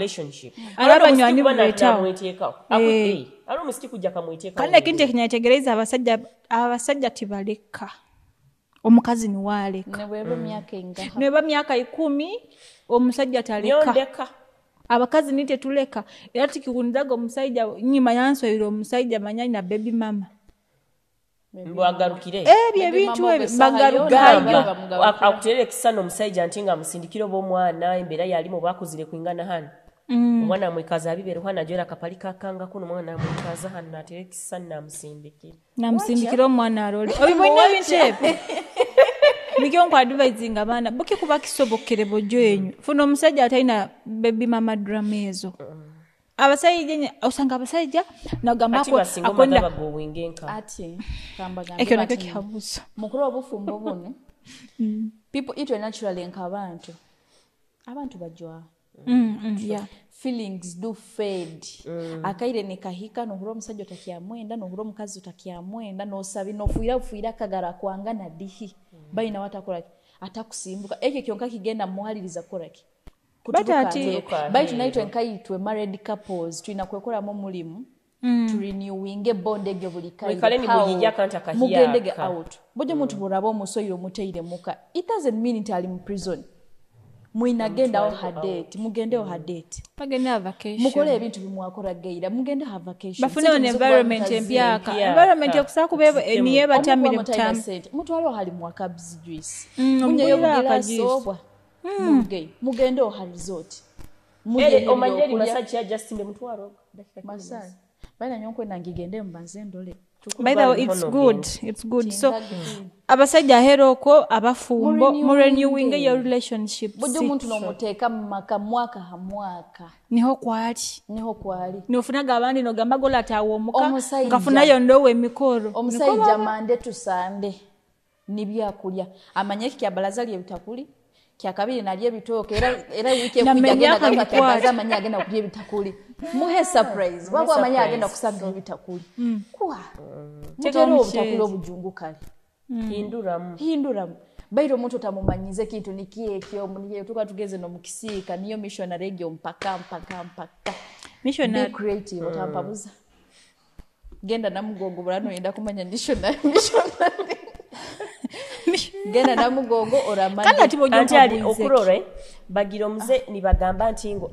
Ari abanywani buleetawo. Eh. ali omusiki kujja kamweteekaho kandi ekintu ekinyetegereza abasajja tibaleka omukazi niwaleka nebweba myaka engaha neba myaka 10 omusajja taleka nyondeka abakazi ni tetuleka era tukikunizaga omusajja nyima yanswayire omusajja manyanyi na baby mama mbwagarukire ebyo Baby ebintu mama ebyo obesaha bagarugayo yona. gamba akuterera ekisano omusajja nti nga amusindikira oba omwana embeera yalimu bakuzire kwingana hano omwana amwekaza abibere hwana jera kapali kakanga kuno mwana amwekaza hana aterekisa namusindikira omwana alole obibona bintepe Mikyo kwa advising abana buki kuba kisobokere bojo yenyu funa omusajja atalina baby mama drama ezo abasajja osanga abasajja nagamba ko akonda ati kambagamba ekyo nakyo kihabuso mukuru obufumbo buno people eat naturally nk'abantu bajwa yeah feelings do fade akaire nekahika nohura omusajja otakyamwenda nohura omukazi otakyamwenda nosabi nofuira kagara kwanga na dihi baina watakola atakusimbuka ekyo kyonka kigenda muhaliriza koraki batati baitu naitwe nkaitwe married couples tuina kwekola mu mulimu to renewing bond egyo bulikayi kale ni mujija kanta kahiya mugendege out bojo muntu burabo musoyiro muteire muka it doesn't mean it ali mu prison muina genda o hadate mugende o hadate bagenda ha vacation mukole ebintu bimwakora geira mugende ha vacation bafune on environment empyaka environment yokusaka kubeba emiye batamire mutamu muntu alo hali mwaka juice munyeyo mugira mugende o ha resort omanyeri masachi ya Justin mutwaro dakika masai baina nyonkwe nangigende mbanze ndole by the way it's good so abasajja heroko abafumbo mu renewing your relationship bojo muntu no muteka maka mwaka ha mwaka niho kwali nofunaga abandi no gamba gola tawomuka ngafunayo ndowe mikoro omusajja mande tusande nibyakulya amanyeki kya balazali ebitakuli kya kabiri nalye bitoke era wiki ekujagenda kabaza amanya agenda kulya bitakuli muhe surprise wako amanya agenda kusanga bitakuli kwa mutero bitakuli obujungu kale hinduramu bairo mtu tamumanyize kintu nikiekyo muniye tuka tugeze no mukisika niyo missionary egyo mpaka missionary creative otampabuza genda namugongo burano yenda kumanya missionary genda namugongo oramanya kana tibojo anti okurore bagira omuze nibagamba nti ngo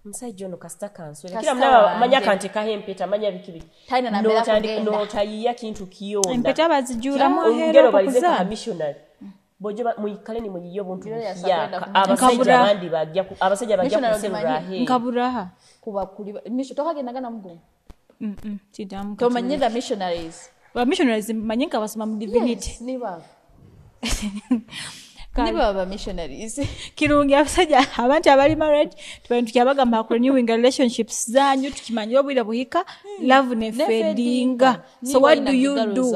musajja ono kasita kanswera kila mnaba manya kante kahempeta manya bikibi taina na mbera kugenda no tayiya kintu kiyonda empeta bazijura mu hero okuza missionary bojo muikale ni muyiyo buntu ya abasajja bandi bajja kusebura he nkaburaha kuba kuli misho tokagenda gana mugongo tidamu to manyira missionaries ba missionaries manyinka basoma mu divinity yes, niba aba missionaries kirungi abasajja abantu abali married tubantu kyabagamba ku renewing relationships zanyu tukimanyira obwira buhika love ne fadinga so what do you do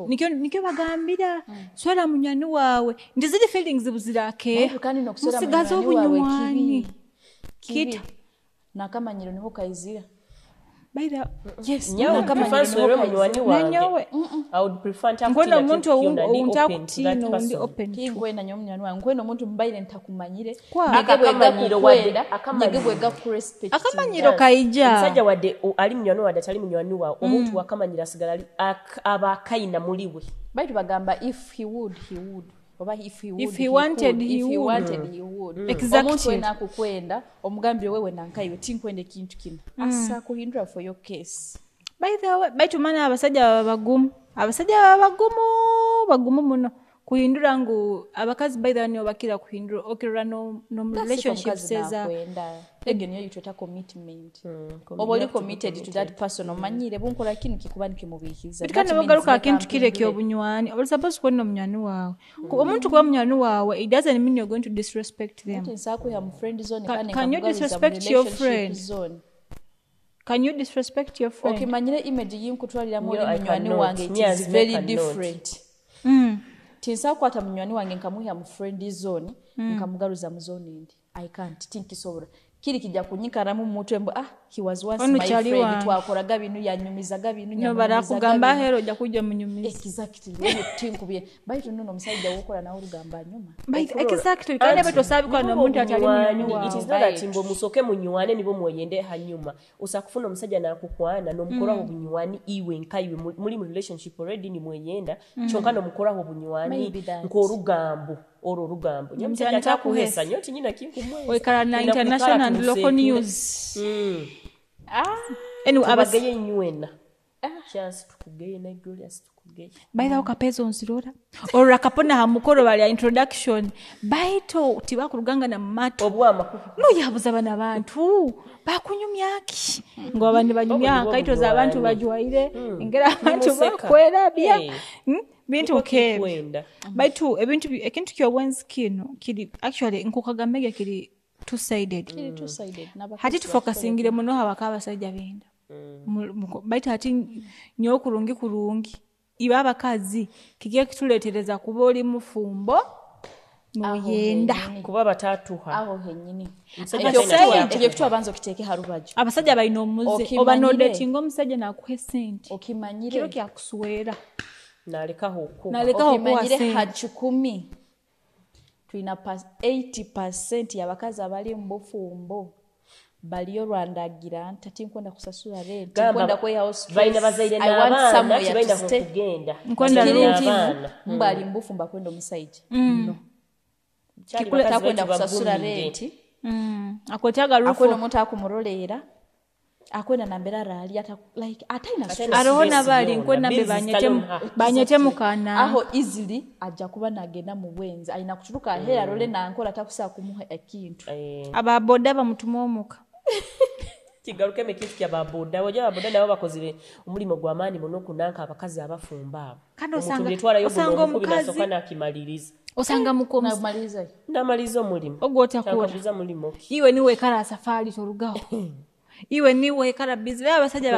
nikyo bagambira swala munyani wawe ndizidi feelings buzirake musigazo obunywani kita nakamanyiro niho kaizira baida yes nyawo kama fanswere munywani wange I would prefer to ngono muntu untakutino ndi open kingwe na nyomnyani wange ngono muntu mbaire ntakumanyire akamanyiro wadde akamanyiro ku respect akamanyiro kaija musajja wadde ali munywani wadde atali munywani wa omuntu akamanyira sigala aba kaina muliwe baitu bagamba if he would oba if he wanted he would exactly omuntu wena kukwenda omugambire wewe nankaiwe tinkwende kintu kino asa kuhindura for your case by the way baitu mana abasajja bagumu muno kuhindura ngu abakazi by the way bakira kuhindura okira no relationship seza ege niyo yitwa commitment oboli committed to that person omanyire bunkola kintu kikubanike mubihiza bitkana bagaruka kintu kire kyo bunywani obuli suppose kwenda munywani wawe omuntu kwa munywani wawe it doesn't mean you're going to disrespect them nsako ya friend zone kana can you disrespect your friend can you disrespect your friend okimanyire image yinkutwalira mu munywani wange it is very different tinsako ata munywani wange nkamuha mu friend zone nkamugaruza mu zone ndi I can't think sobora kiri kijja kunyikaramu mutwe mbo he was once my friend twakoraga binu yanyumizaga binu nyobara kugamba hero jja kujja munyumiza exactly leo tinkubiye baitu nuno musajja wokola na urugamba nyuma exactly kandi beto sabi kwa muntu atali munywani wa it is not that mbo musoke munywane nibo mwoyende hanyuma usakufuna omusajja nakukwana nomukora obunywani iwe nkaiwe muri mu relationship already ni mwoyenda chonka nomukora obunywani nkorugambo rugambo nyamusajja takuhesa nyoti nyina kinkumwe wekara na international and local news anyway abageye nywena chance tukugeye na Julius tukugeye baitha ukapezo nzirora ora kapona hamukoro bali introduction baito tibakuruganga na mato obwama no yabuza bana bantu bakunyumyaki ngo abandi banyumya kaito za abantu bajwaire ingera abantu bakwera bya bintu ke baitu ebintu ekintu kyo wenskino kiri actually nkukagamege kiri two sided hati tufocusingire muno habakaba sajja benda baita hati nyo kurungi iba abakazi kigiye kituletereza kuba oli mufumbo noyenda kuba batatuha aho henyini ekyo kitu abanzo kiteke harubajo abasajja balina omuze oba no dating omusajja nakuhe sente okimanyire kiro kya kuswera nalekaho okimanyire hachukumi tuina 80% y'abakazi abali mbufumbo baliyo rwandagira ntati nkwenda kusasula rent nkwenda kwa house baina bazaire n'abaana kibaina kugenda nkwenda n'abaana mbali mbufumba kwenda omusaiji no kikuleta kwenda kusasula rent akwetaga rufu akwenda omuntu akumurolera akwenda nambera rali ata like ataina arohona bali nkwenda mbe banyete mukana aho easily ajja kuba nagenda mu bwenzi aina kuturuka hera role na nkola takusa kumuha ekintu ababoda bamutuma omuka kigaruke mekitu kya baboda wajja baboda nabo bakozire omulimo gw'amaani muno kunanka abakazi abafumba abo kandi osanga omukazi sokana akimaliriza osanga mukomu namaliza omulimo ogwotakuza mulimo iwe niwe kala safari torugaho iwe niwe kala busy abasajja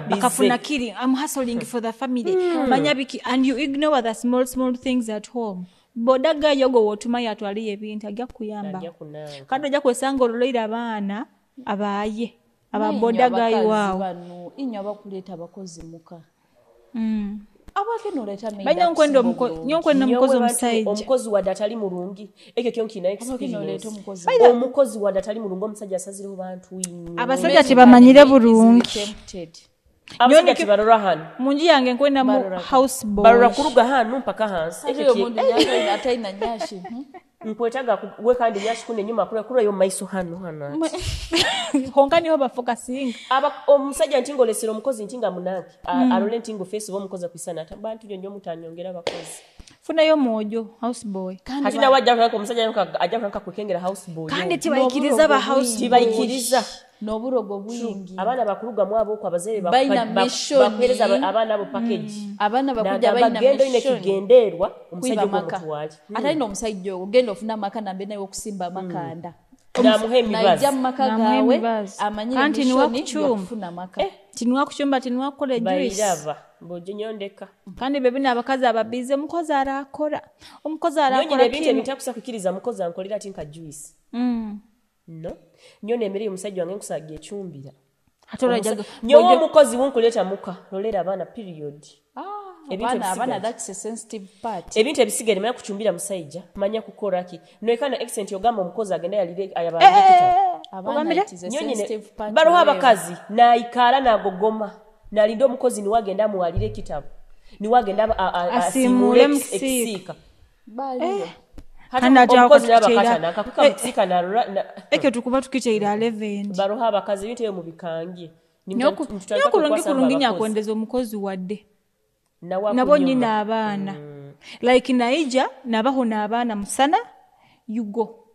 bakafuna kiri I'm hustling for the family manyabiki and you ignore the small things at home bodaga yogo wotuma yatwaliye ebintu ajja kuyamba kandi ajja kwesanga ololeira abaana abaye ababodaga iwao inyo abakuleta abakozi muka abake noleta meida banya nkwendo mukozi omusaija omukozi wa datali mulungi ekyo kyonki na experience omukozi wa datali mulungi omusajja asazire bantu inyo abasajja tebamanyire bulungi abasajja tibarora hano munji yange nkwenda mu house boy barora kuruga hano mpaka hansi ekyo mundu nyaga ataina nyashi nkwetaga we kandi nyashi kune nyuma kura yo maiso hano honkani ho bafocusing omusajja ntingolesero omukozi ntinga munanki arole ntingo face bo mukoza kwisana abantu nyo mutanyongera abakozi funa yo mojo house boy hati na wajja kanako omusajja ajja kanaka kwekengera house boy kandi tibayikiriza ba house tibayikiriza n'oburogo bwingi abana bakuluga mwabo kwa bazere bakweleza abana abo package abana bakujja baina gendo ine kigenderwa omusajja omutwali atali omusajja ogenda ofuna maka nambe nayo okusimba amakanda na muhemi bazi najja maka gawe amanyire kanti ni wakuchumba ofuna maka tinwa kuchumba tinwa kole juice bayirava boje nyondeka kandi bebina abakazi ababize mukozi arakora omukozi arakora nyine binte bitakusa kukiriza mukozi ankolera tinka juice no nyone emeri omusajja wange nkusaga echumbira atorajaga nyowo omukozi wunkuleta muka lolera abana period abana that's a sensitive part ebintu ebisigere manya kuchumbira musajja manya kukoraki noekana accent yogamba omukozi agenda yalire ayabandikita abana it is a sensitive part baroha abakazi na ikala na gogoma na lindo omukozi ni wagenda muwalire kitabu ni wagenda asimule msika bali hana omukozi n'abakatana akakuka mutsika na ekyo tukuba tukiteira 11 baroha abakazi binte mu bikangie nyokulungi nyakwendeza omukozi wadde nabo nyina abaana like naija nabaho n'abaana musana you go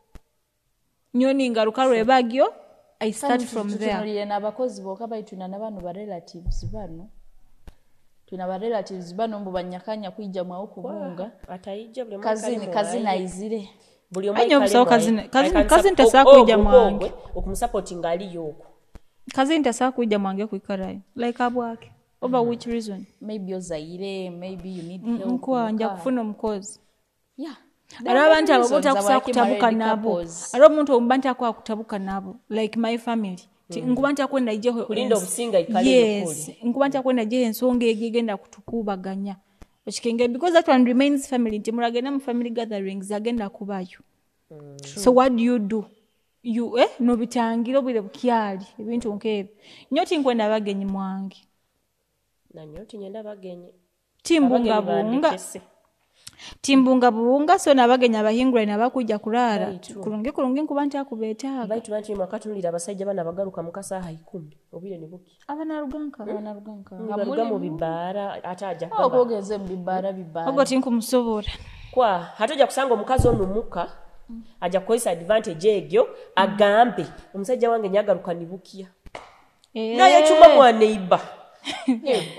nyoni ngaruka lwebagyo I start from there tunaliye n'abakozi boka bayituna n'abantu ba relatives bano tuna ba relatives bano mbu banyakanya kuija mwa okubunga atayija buli kazina izire buli omwe kazini tasa kuija mwange okumusupporting ali yoko kazini tasa kuija mwange kuikarayo like abwake over which reason maybe ozaire maybe you need help nkwa nja kufuna omukozi yeah ara abantu abo botakusa kutabuka nabo ara omuntu ombanta akwa kutabuka nabo like my family nkubanja kwenda ije kulinda obusinga ikale yes nkubanja kwenda je ensonga egigenda kutukubaganya okikenge because that one remains family timuragena mu family gatherings agenda kubayo so what do you no bitangiro bile bukyali ebintu nkebe nyoti nkwenda bagenyi mwangi na nyoti nyenda bagenyi timbunga bunga timbunga buwunga so nabagenya abahingura nabakujja kulala kulungi nkuba nti akubeetaaga baitu bantu mwakatunulira abasajja bana bagaruka mu kasaaha 10 obire ne buki abanaruganka ngaluga mu bibaara ataja okogeze mu bibaara ogo tinkumusobola kwa hatoja kusanga omukazi ono muka aja kukozesa advantage egyo agambe omusajja wange nyagaruka nibukia naye chuma mwa neighbor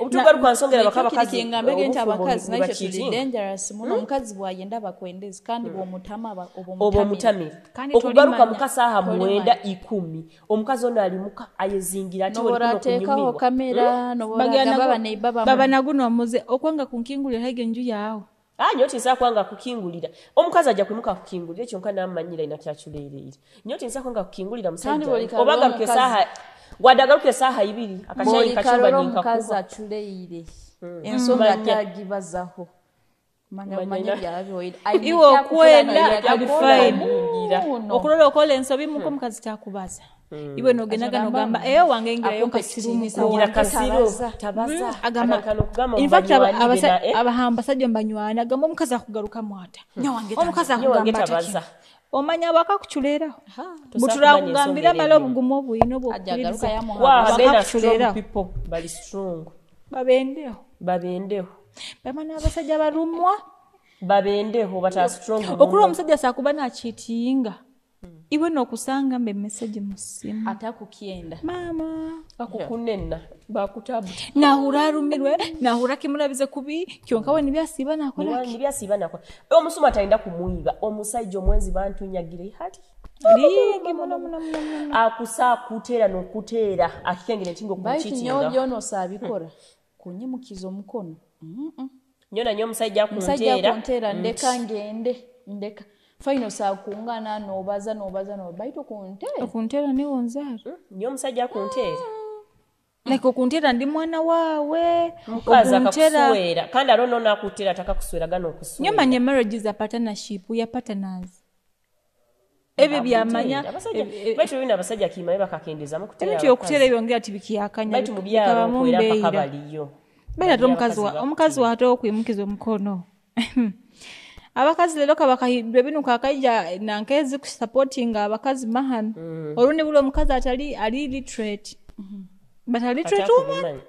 obutugaruka nsongera bakabakazi ngambe genti abakazi nayo tuli dangerous muno omukazi bwayenda bakwendezi kandi bwomutama obomutami okugaruka mukasaaha 9:10 omukazi ono alimuka ayezingira ati wali kunyumirwa kamera nobora baba naguno muze okwanga kunkingulira hege nju yawo nyoti nsa kwanga kukingulira omukazi ajja kwimuka kukingulira ekyo nkana amanyira ina kyachuleerera nyoti nsa kwanga kukingulira musajja obagaruke saha wadagaruke saha 2 akachayi kachumba ninka omukazi achuleire ensonga tagibazaho manya byabyo iwo kwenda kalifine okulola okola ensobi muko mukazi takubaza iwe nogenaga nogamba wange ngira kasirumu ngira kasiru tabaza agamba in fact abahamba sajja mbanywana agamba omukazi akugaruka mwata omukazi akugamba tabaza omanya bakakuchulera butura kugambira balo obugumu obuyino bw'okujagaruka ya muhamba bakakuchulera people bali strong babendeho bamana abasajja barumwa babendeho bata strong okulo omusajja sakuba na cheatinga iwe nokusanga mbe message musimu atakukienda mama akukunenna bakutabu nahurarumirwe nahura kimulabize kubi kyonkawe nibyasiba nakola omusuma taenda kumuiba omusajja omwenzi bantu nyagire hati lingi muno akusa kutera nokutera akikengere ntingo kuchitinga baiti nyono sabikora kunyimukizo mukono nyona nyo musajja kuntera ndeka ngende ndeka final saa kuungana nobaza baito kuntera ni wonzaro nyo musajja kuntera Neko kuntera ndi mwana wawe mukaza akakusuwera kandi arono nakutera atakakuswera gano okusuwera nyoma nye marriage is a partnership ya partners ebe byamanya baitu bina abasajja kimaye bakakendeza mu kutera ebyo okutera byongera tibikiyakanya baitu mubyaro kwera pakabaliyo bera to omukazi wa ato okwimukiza omukono abakazi lero kabakahidwe binuka akaija nankezi ku supporting abakazi mahan olundi bulo omukazi atali ali literate batali literate woman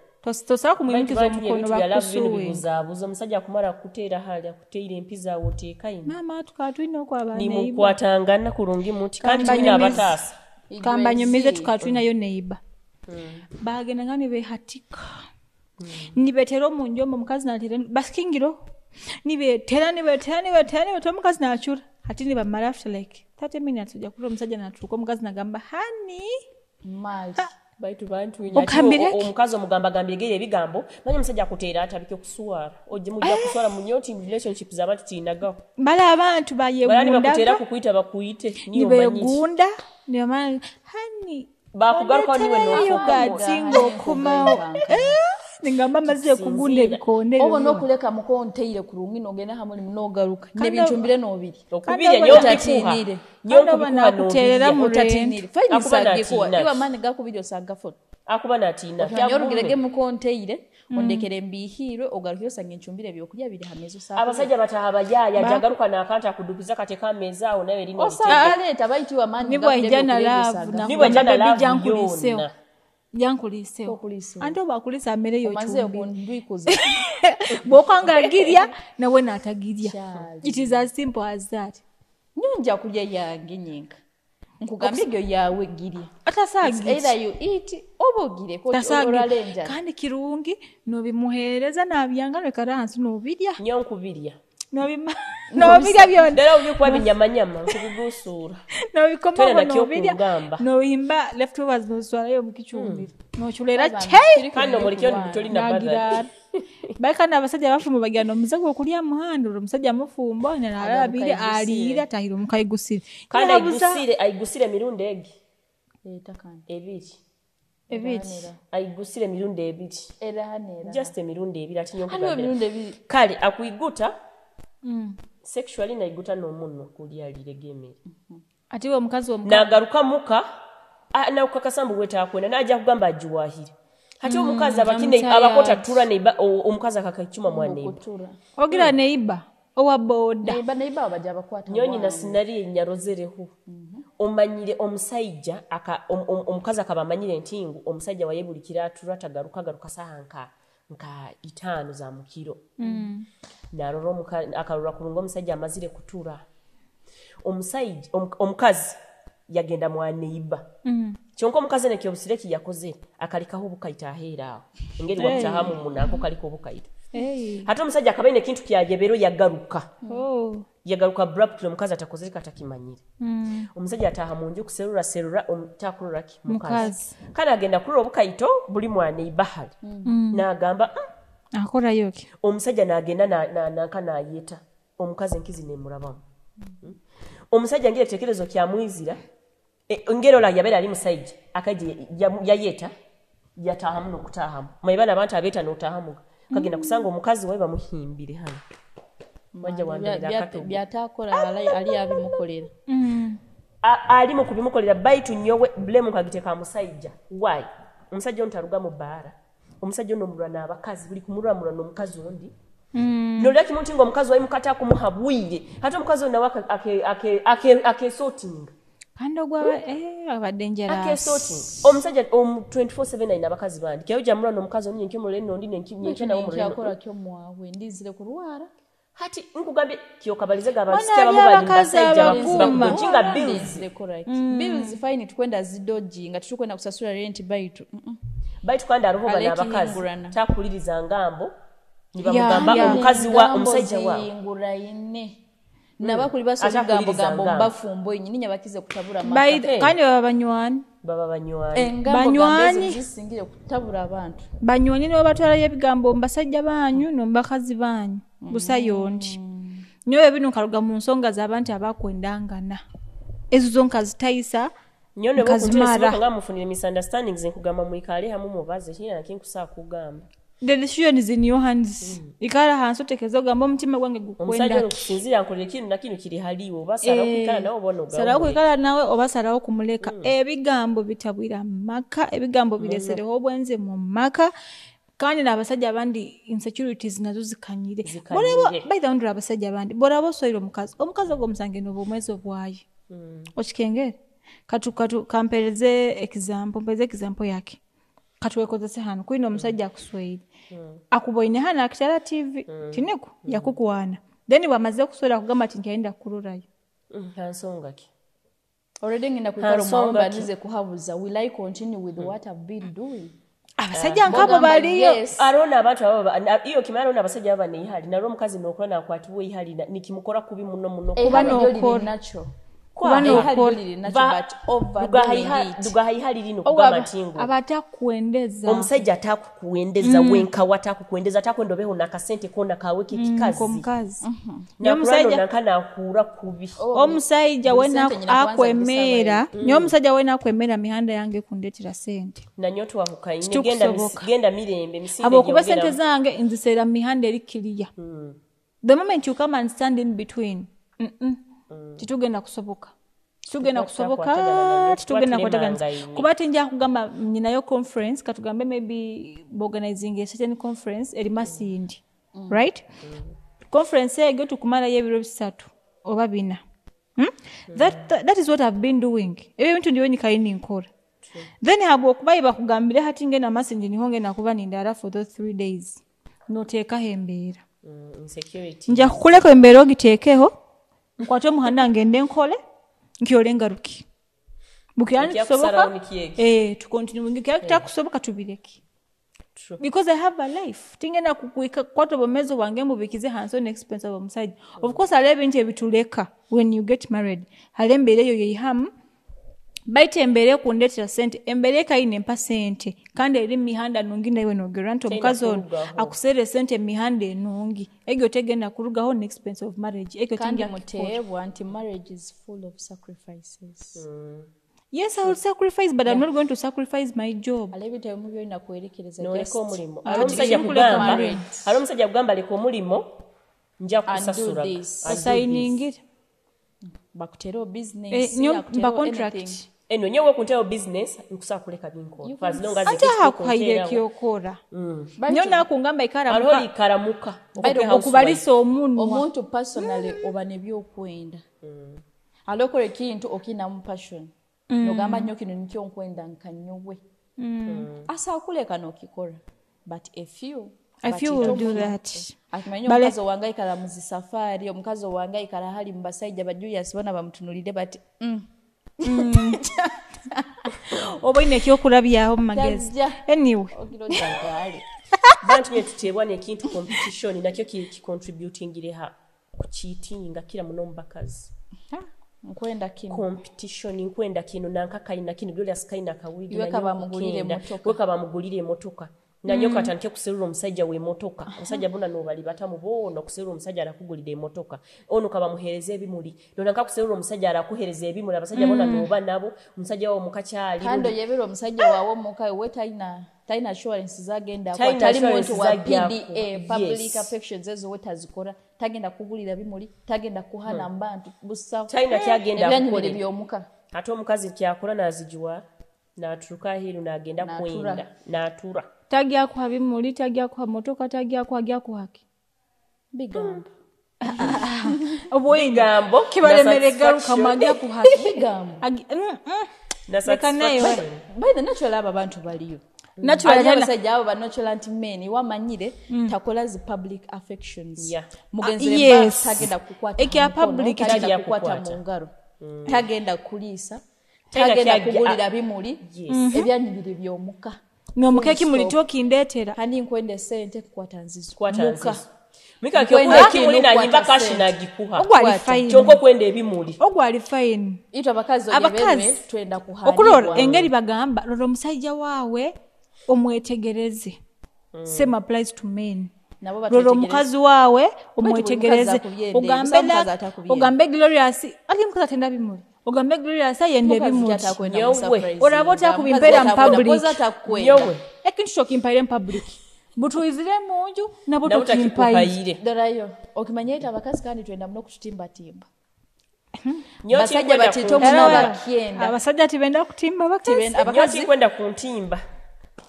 tosara kumwimukiza omukono bakusuwe buzabuza omusajja kumara kutera hali akuteire empiza woteekayi mama tukatwina okwabana ni mukwatangana kulungi muti kandi bina abatasa kambanyumize tukatwina yo neighbor bagenda ngani behatika nibetero munjombo mukazi natire baskingiro nibetera omukazi nachura hati ni bamara after like 30 minutes uja kulo omusajja natuuka omukazi nagamba hani mali baitu bantu inyati omukazi omugamba gambye ebigambo manye omusajja akuteera atabike kuswara oje mujja kuswara mu nyoti relationship z'abantu tinagaho bala abantu bayegunda bakutera kukuita bakuyite niyo begunda niyo mani hani bakugaruka niwe nofugatingo kumao ningamba maze kugunda ebikonde obo nokuleka mukonteire kulungi nogena hamuli mnogaruka nebinchumbire nobiri okubirya nyo tatinire nyo bana kuterera mu tatinire fine sagiko iwa mani gakubiryo sagafo akuba natina nyorugirege mukonteire ondekere mbihirwe ogarukiro sange nchumbire byokulya biri hamezo sawa abasajja bataha bajaya jagaruka nakanta kudupiza kateka mezao nawe lino osaleta baiti wa mani nibwa ijana love nibwa ijana love yankuliseo ando bakulisa amere yo ndwikuza bokanga girya nawe natagirya it is as simple as that nyonja kulya yange nyinga nkugambye gyo yawe girya atasagi either you eat obogire ko oralenja kandi kirungi no bimuhereza nabyangalo karansi no birya nyonkubirya no birya byonde ndera ubikwa binyamanyama nkubigusura no bikoma no birya no imba leftovers no swala yo mukichumbira no chulera chei kandi mulikyo nditoli na badala baika na basajja bafumu bagano muzago okulya muhando omusajja mufumbo na alabiri alira tahiro mukayigusire kandi ayigusire mirundi egi ebiri ayigusire mirundi ebiri just mirundi ebiri ati nyokugambira kale akuiguta sexually na iguta no munno kulya liregemere ati we mukazi wa mukazi nagaruka muka na ukakasambu weta akwenda naja kugamba ajuwahire hati omukazi abakine abakota tura neiba omukazi akakachuma mwa neiba ogira neiba owa boda neiba bajja bakwata nyonyi na sinari nyarozereho omanyire omusajja omukazi akabamanyire ntingu omusajja wayebulikira atagaruka sahanka nka 5 za mukiro naroro akalura kulunga omusajja amazire kutura omusajja omukazi yagenda mwaneiba kyonko omukazi nekyo obusireki yakoze akalikaho bukaita ahera engeri wabutahamu munako kaliko bukaita hata omusajja akabaine kintu kyajebero yagaruka yagaruka abruptly omukazi atakoze katakimanyire omusajja ataha munju kuserura omutakuluraki mukazi kana agenda kulura obukaito buli mwaneiba hali nagamba akora yoki omusajja nagenda na yeta omukazi nkizi nemurabamu omusajja ngire tekerezo kya mwizira ngero la yabera ali musajja akaje yayeta yatahamu nokutahamu mayibana abantu abeta notahamu kagenda kusanga omukazi wae bamuhimbire hano wajja wandira akato byatakola ali abimukolera ali mu kubimukolera baitu nyowe blame kagiteka musajja why omusajja ontaruga mu bara omusajja ono mulwana abakazi buli kumulwa n'omukazi ondi nolaki muntu ngo omukazi wae mukata kumuhabwire hata omukazi ono waka ake sorting kando gwa abadenjera ake sorting omusajja 24/7 ina abakazi bandi kyo jamulwa n'omukazi ondi nkimule nondi nenkina omulwe yakora kyo mwawe ndizire kurwara hati nkugambye kyokabalize gabasikya bamubali basajja bakuchinga bills bills fine tukwenda zidoji nga tukwenda kusasula rent baitu kandi aroho bana abakazi takuliriza ngambo nibamugamba omukazi wa omusajja wa ngura ine nabakuli basoza gambo bafumbo nyinyi nyabakize kutabura maka kandi baba banywani zisingire kutabura abantu banywani nibo batwala yebigambo mbasajja banyu no mbakazi banyu busayondi nyowe bino karuga mu nsonga z'abantu abakwendangana ezo zonka zitayisa nyone bokuntesibwa nga mufunire misunderstandings nkugamba muikale hamu mubaze hina nakinkusa kugamba the decision is in your hands ikala hanso tekezo gamba omutima gwange gukwenda omusajja okusinzira nkolera kintu nakino kiri haliwo basala okukala nawo bono gawo sala okukala nawe obasala okumuleka ebigambo bitabwira maka ebigambo biresereho obwenze mu maka kandi nabasajja abandi insecurities nazo zikanyire borabo by the way abasajja abandi borabo soiro omukazi ogomusange nobo mwezi obwayi okikengere katu kampeleze example yake katuwekozese hano kuino omusajja akuswayire akuboine hano akitala TV tineko yakukuwana then bamaze kuswera kugamba ati nkaenda kururayo kansonga ki already ngina kwikaro mwamba nize kuhabuza will I continue with what I've been doing abasajja nkabo baliyo arona abantu abo iyo kimara ona abasajja aba ne ihali naro omukazi nokora nakwatuwe ihali nikimukora kubi muno kuba nokora natural dugahaihali lino kugamba ntingo abatakuendeza omusajja atakukuendeza wenka watakukuendeza takwendobeo nakasente kona kawe kikazi n'omusajja nakana akura kubi omusajja wena akwemera nyo omusajja wena akwemera mihanda yange kundetira sente nanyoto wahukaine genda mirembe misinde abo kuba sente zange nzisera mihanda erikiriya the moment you come and stand in between titugenda kusoboka titugenda kwatagana kuba tinja kugamba nyinayo conference katugambe maybe organizing a certain conference eri Masindi right conference ego tukumala yebiro bisatu oba bina that is what I've been doing ebintu ndiyo nikaini nkora then habo okubayiba kugambire hati ngena Masindi nihonge nakuba nindara for those 3 days noteka hembera insecurity nja kukuleka embera ogitekeho nkwate muhanda ngende nkole nkyolenga ruki bukirani kusoboka to continue ngikya kusoboka tubireki because I have a life tingena kukuika kwato bomezo wange mubikize hanso next expense of side of course alebe nje bituleka when you get married halembere yo yiham baite embere kundetira sente embere kaine %, kandi eri mihanda nungi nawe no grant omukazo akusere sente mihanda enungi egyo tegenda kurugaho next expense of marriage egyo tinga mutebwa anti marriage is full of sacrifices yes I will sacrifice but I'm not going to sacrifice my job alebite mu byo nakwerekereza just omulimo alomsajja kugamba leko omulimo nja kusasura signing it bakutero business ba contract eno nyewe kunteo business nkusa kuleka binko as long as ate hakuhaire kyokora nyo nakungamba ikaramuka alholi karamuka okubalisa omuntu personally oba nebyokwenda alokole kintu okina mu passion nogamba nnyo kino nikyo nkwenda nkanyobwe asakuleka nokikora but a few will do that. Akimanyi omukazi owange ayikala mu safari, omukazi owange ayikala hali mu basajja ba Julius bona bamutunulire bati oba ine ekyokulabyaho mu magezi. Anyway. Bantu byetutebwa nekintu competition nakyo kicontributingireha ku cheating kila muno mbakazi. Nkwenda kino competition nkwenda kino nankakaina kino Julius kaina kawidi weka bamugulire motoka nanyoka atandike kuserura omusajja we motoka omusajja bona nobali batamu bono kuserura omusajja arakugulira emotoka ono kaba muhereze ebimuli nonanka kuserura omusajja arakuhereza ebimuli abasajja bona noba nabo omusajja wo mukakyali kando yebero omusajja wawo mukawe wetaina assurance zagenda kwa tali muntu wa PDA public affections ezo wetazikora tagenda kugulira bimuli tagenda kuhana mbantu busa taina kyagenda kukole byomuka ate omukazi kyakula nazijuwa naturuka hiru nagenda kwenda natura tagya kwa bimuli tagya kwa motoka tagya kwa gya kwake bigambo oboyigambo kibalemere garuka magya kuhake bigambo nasakanayo by the natural abantu baliyo natural abasajja abo ba natural men wamanyire takola zi public affections mugenzere yes. tagenda kukwata ekya public tagenda kukwata mu ngaro tagenda kulisa tagenda kugulira bimuli ebyanyibire byomuka nomukeki mulitoki ndetera hani nkwende sente kukwata nzizo muka mika kyokuwa kimuli na nyimba kashi na gikuha ogwali fine kyonko kwenda ebimuli ogwali fine ito abakazi ogebebe twenda kuhani okulora engeri bagamba lolo musajja waawe omwetegereze same applies to men lolo mukazi waawe omwetegereze ogambe Glorious ali mukazi atenda bimuli ogambe Glorious yende bimuli orabota kubimpera mu public yowe ekintu shokimpaire mu public butuizire munju nabo tokimpaire dorayo okimanyita abakazi kandi twenda muno kututimba timba basajja batito muna bakienda abasajja tibenda kutimba bakazi abakazi kwenda kuntimba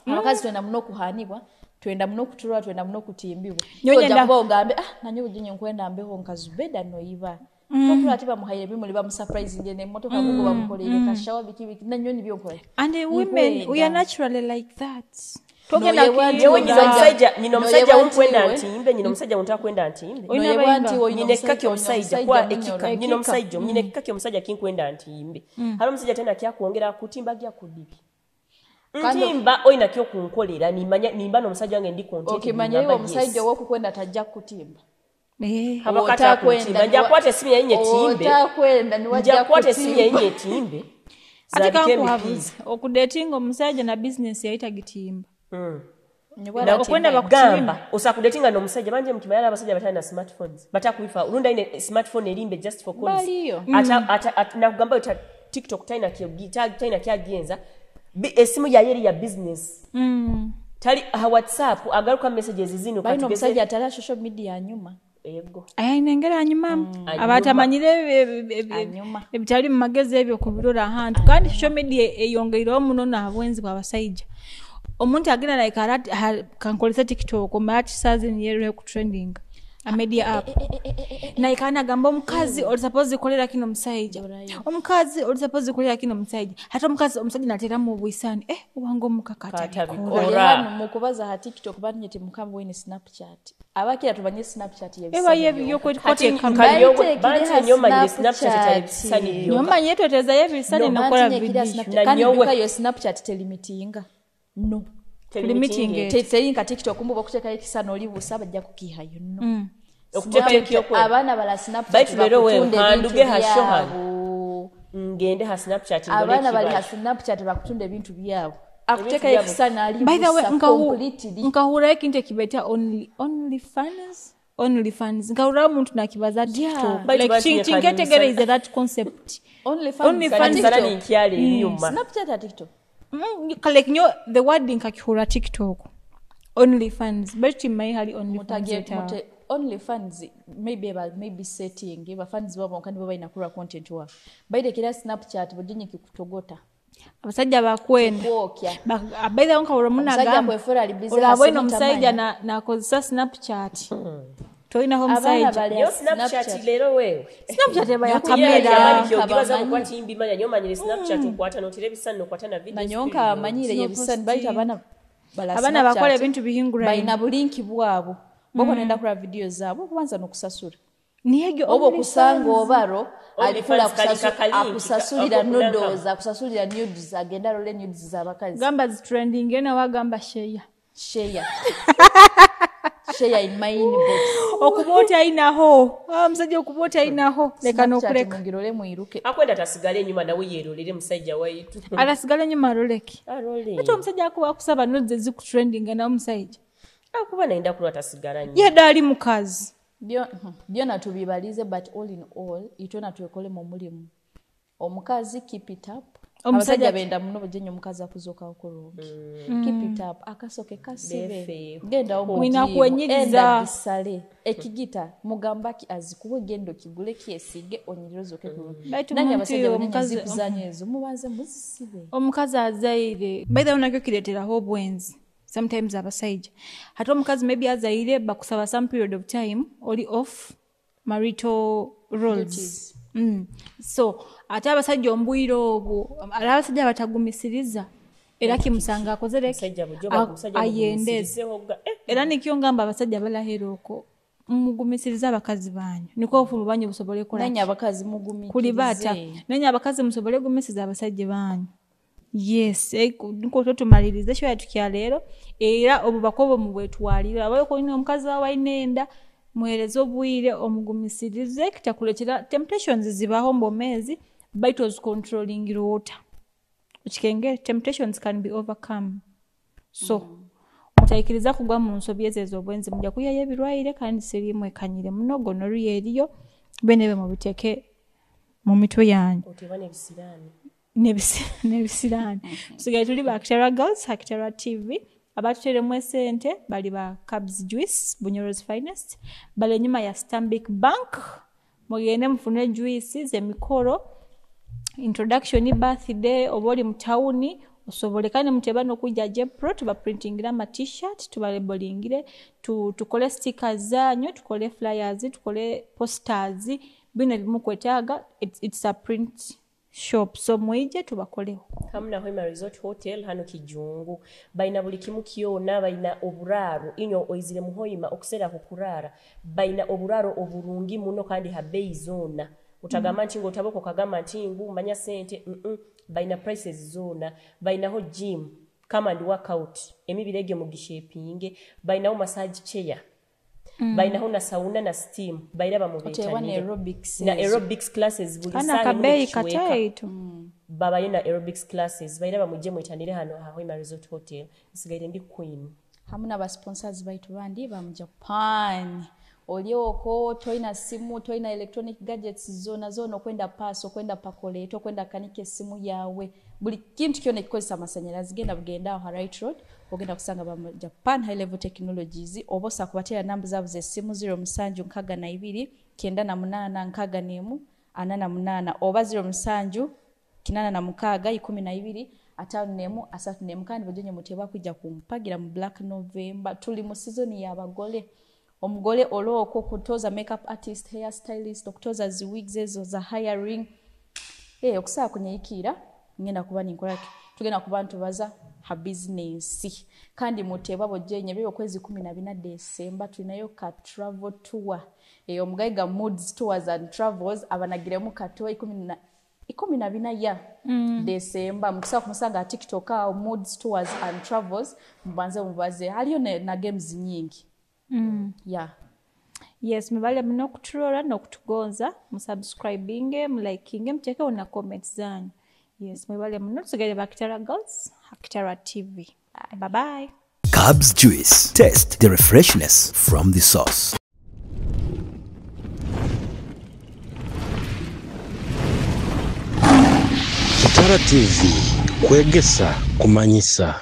abakazi twenda muno kuhanibwa twenda muno kutulwa twenda muno kutimbibwa nyonya ogambe nanyo ujinye nkwenda mbeho nkazubeda noiba Kokula atiba muhaire bimuli ba surprise ngene motoka mugo bamukolere kashawa biki nanyo nibyo nkora and women we are naturally like that togenda yewe nyino musajja unkwenda ntimbe nyino musajja untaka kwenda ntimbe nyine kake omusajja kwa ekika nyino musajja nyine kake omusajja kinkwenda ntimbe halo musajja tena kya kuongera kutimba gya kudibi ntimba oina kyo kunkolera nimba no musajja wange ndi content okimanya yo omusajja wo kukwenda tajja kutimba habakata kwenda nja kwate simu yenye timbe utakwenda ni wajja kwate simu yenye timbe zalikempiza okudatinga omusajja na business yaita gitimba na okwenda bakugamba osakudatinga no musajja banje mkimayala abasajja batali na smartphones batakuifa urunda ine smartphone elimbe just for calls ata na kugamba uta TikTok taina kyagenza esimu ya yeri ya business tali WhatsApp agaruka messages zino katugeze musajja atala social media nyuma ego ayinengera anyuma abatamanyire ebitali mu magezi ebyo kubirora ahantu kandi social media eyongeiro muno nabwenzi kwa basajja omuntu agenda like kankolesa TikTok match sazen yero ku trending a media app na ikana gamba omukazi oli suppose kolera kino musajja omukazi oli suppose kolera kino musajja hata omukazi omusajja natera mu bwisani wango mukakata bikora mukubaza ha TikTok banyete mukamba wene Snapchat abakira tubanye Snapchat yebyo kote kambayo banje nyoma ni Snapchat telebisani nyoma yeto teza yebisani nokola video na nyowe yo Snapchat telimitinga no limiting teteringa TikTok mbo bakuteka ekisano oli busaba jja kukihayo no okuteka ekyo abana bala Snapchat baitu lero we handuge hashoha ngende ha Snapchat ngole abana bali ha Snapchat bakutunda ebintu byabo akuteka ekisano ali by the way nkahura ekinte kibeta only fans nkahura umuntu nakibaza TikTok like chingetegere is that concept only fans sarani nkyale nyuma Snapchat TikTok like nyo the wording kakihura TikTok only fans but in my hali only fans only fans maybe setting ba fans babo kandi baba inakura content wa baide kila Snapchat bujinyi kikutogota abasajja bakwenda abaida onka uromuna gamba olabona omusajja na kozesa Snapchat toina home site yo Snapchat lero wewe Snapchat ya kamera yogibaza kukwati imbi manya nyomanyire Snapchat okwata no television no kwata na video nanyonka amanyire yebisani baita abana bakola ebintu bihingura baina bulinki bwabo boko nenda kula video zabo kubanza nokusasura niyegyo obo kusanga obaro alifula kusasulira noodles akusasulira nudes agenda role nudes zabakazi gamba zi trending ena wagamba share in my inbox okubota inaho msajja okubota inaho leka nokuleka ngirole muiruke akwenda tasigale nyuma nawe yerolere musajja waitu alasigale nyuma roleki arole acho msajja akuba kusaba nudes ziku trending na musajja akuba naenda kulwa tasigala nyuma yadali mukazi byona tubibalize but all in all itona twekole mu mulimu omukazi keep it up omusajja benda muno bujenya omukazi akuzoka okuruga keep it up akasoke kasibe genda omwina kwenyiriza bisale ekigita mugambaki azikuwe gendo kigule kiesige onyirizo kekuru nanya abasajja omukazi kuzanyezo mubanze muzisibe omukazi azaire by the way nakyo kiretera obwenzi sometimes abasajja hata omukazi maybe azaire bakusaba some period of time oli off marital roles so ate abasajja ombwiro obwo abasajja batagumisiriza era kimusanga akozere ayendeze era nikyo ngamba abasajja balahera oko mugumisiriza abakazi banyu niko ofumu banyu busobole kola nanya abakazi mugumikirize kulibata nanya abakazi musobole gumisiza abasajja banyu yes niko totumalirize sho yatukyalero era obubakobo mu bwetwalira abayo ko omukazi wainenda muhereza obwire omugumisirize kitakulekera temptations zibaho mbomezi but it was controlling your water ukikenge temptations can be overcome so mutaikiriza kugwa mu nsobi ezo obwenzi mujja kuyaye ebirwaire kandi sirimwe kanyire munogo nori eriyo benebe mu biteke mu mitwe yanyu otebane bisirani nebisirani sigaye tuli ba Kitara Girls Kitara TV abatuteremu sente bali ba Cabs Juice Bunyoro's Finest bali nyuma ya Stanbic Bank mugende mfune juice zemikoro introduction birthday oboli mtauni osobolekane mtebano kujja Jepro tuba printingira ma t-shirt tuba labelingire tukole stickers zanyu tukole flyers tukole posters bina bimukwetaga it's a print shop so mwije tubakoleho hamna Hoima Resort Hotel hano Kijungu baina buli kimu kiona baina oburaro inyo oizire mu Hoima okusera kukurara baina oburaro oburungi muno kandi habei zona utagama ntingo utaboko kagama ntingu manya sente baina prices zona baina ho gym kama ndi workout emibirege mu gishepinge baina ho massage chair baina ho na sauna na steam baina ba mu betani na aerobics classes buli sana kabei kataito baba yena aerobics classes baina ba muje mwitanire hano ha Hoima Resort Hotel isigaire ndi queen hamuna ba sponsors baitu bandi ba mu Japan olioko toina simu toina electronic gadgets zona kwenda paso kwenda pakoleto kwenda kanike simu yawe buli kintu kyone kikozesa amasanyalazi genda bugenda aho right road ogenda kusanga ba Japan High Level Technologies obosa kubatera namba zabo ze simu 0772 98 nkagane 88 oba 07 86 12 5 3 kandi bojenye muteba kujja kumpagira mu Black November tuli mu season ya bagole omugole oloko kutoza makeup artist hair stylist okutoza zi wigs ezo za hiring okusaba kunyikira ngenda kuba ninkola tugenda kuba ntubaza ha business kandi muteba bojenye byo kwezi 14 December tunayo ka travel tour omugaiga moods tours and travels abanagiremu kato 14 ya December mukisa kumusanga TikTok au moods tours and travels mbanze mubaze haliyo na games nyingi yeah yes mubale mno kuturola nokutugonza musubscribinge mlikinge mteke una comments zanyu yes mubale mno tugere ba Kitara Girls Kitara TV bye bye Cabs Juice, taste the refreshness from the source. Kitara TV kwegesa kumanyisa.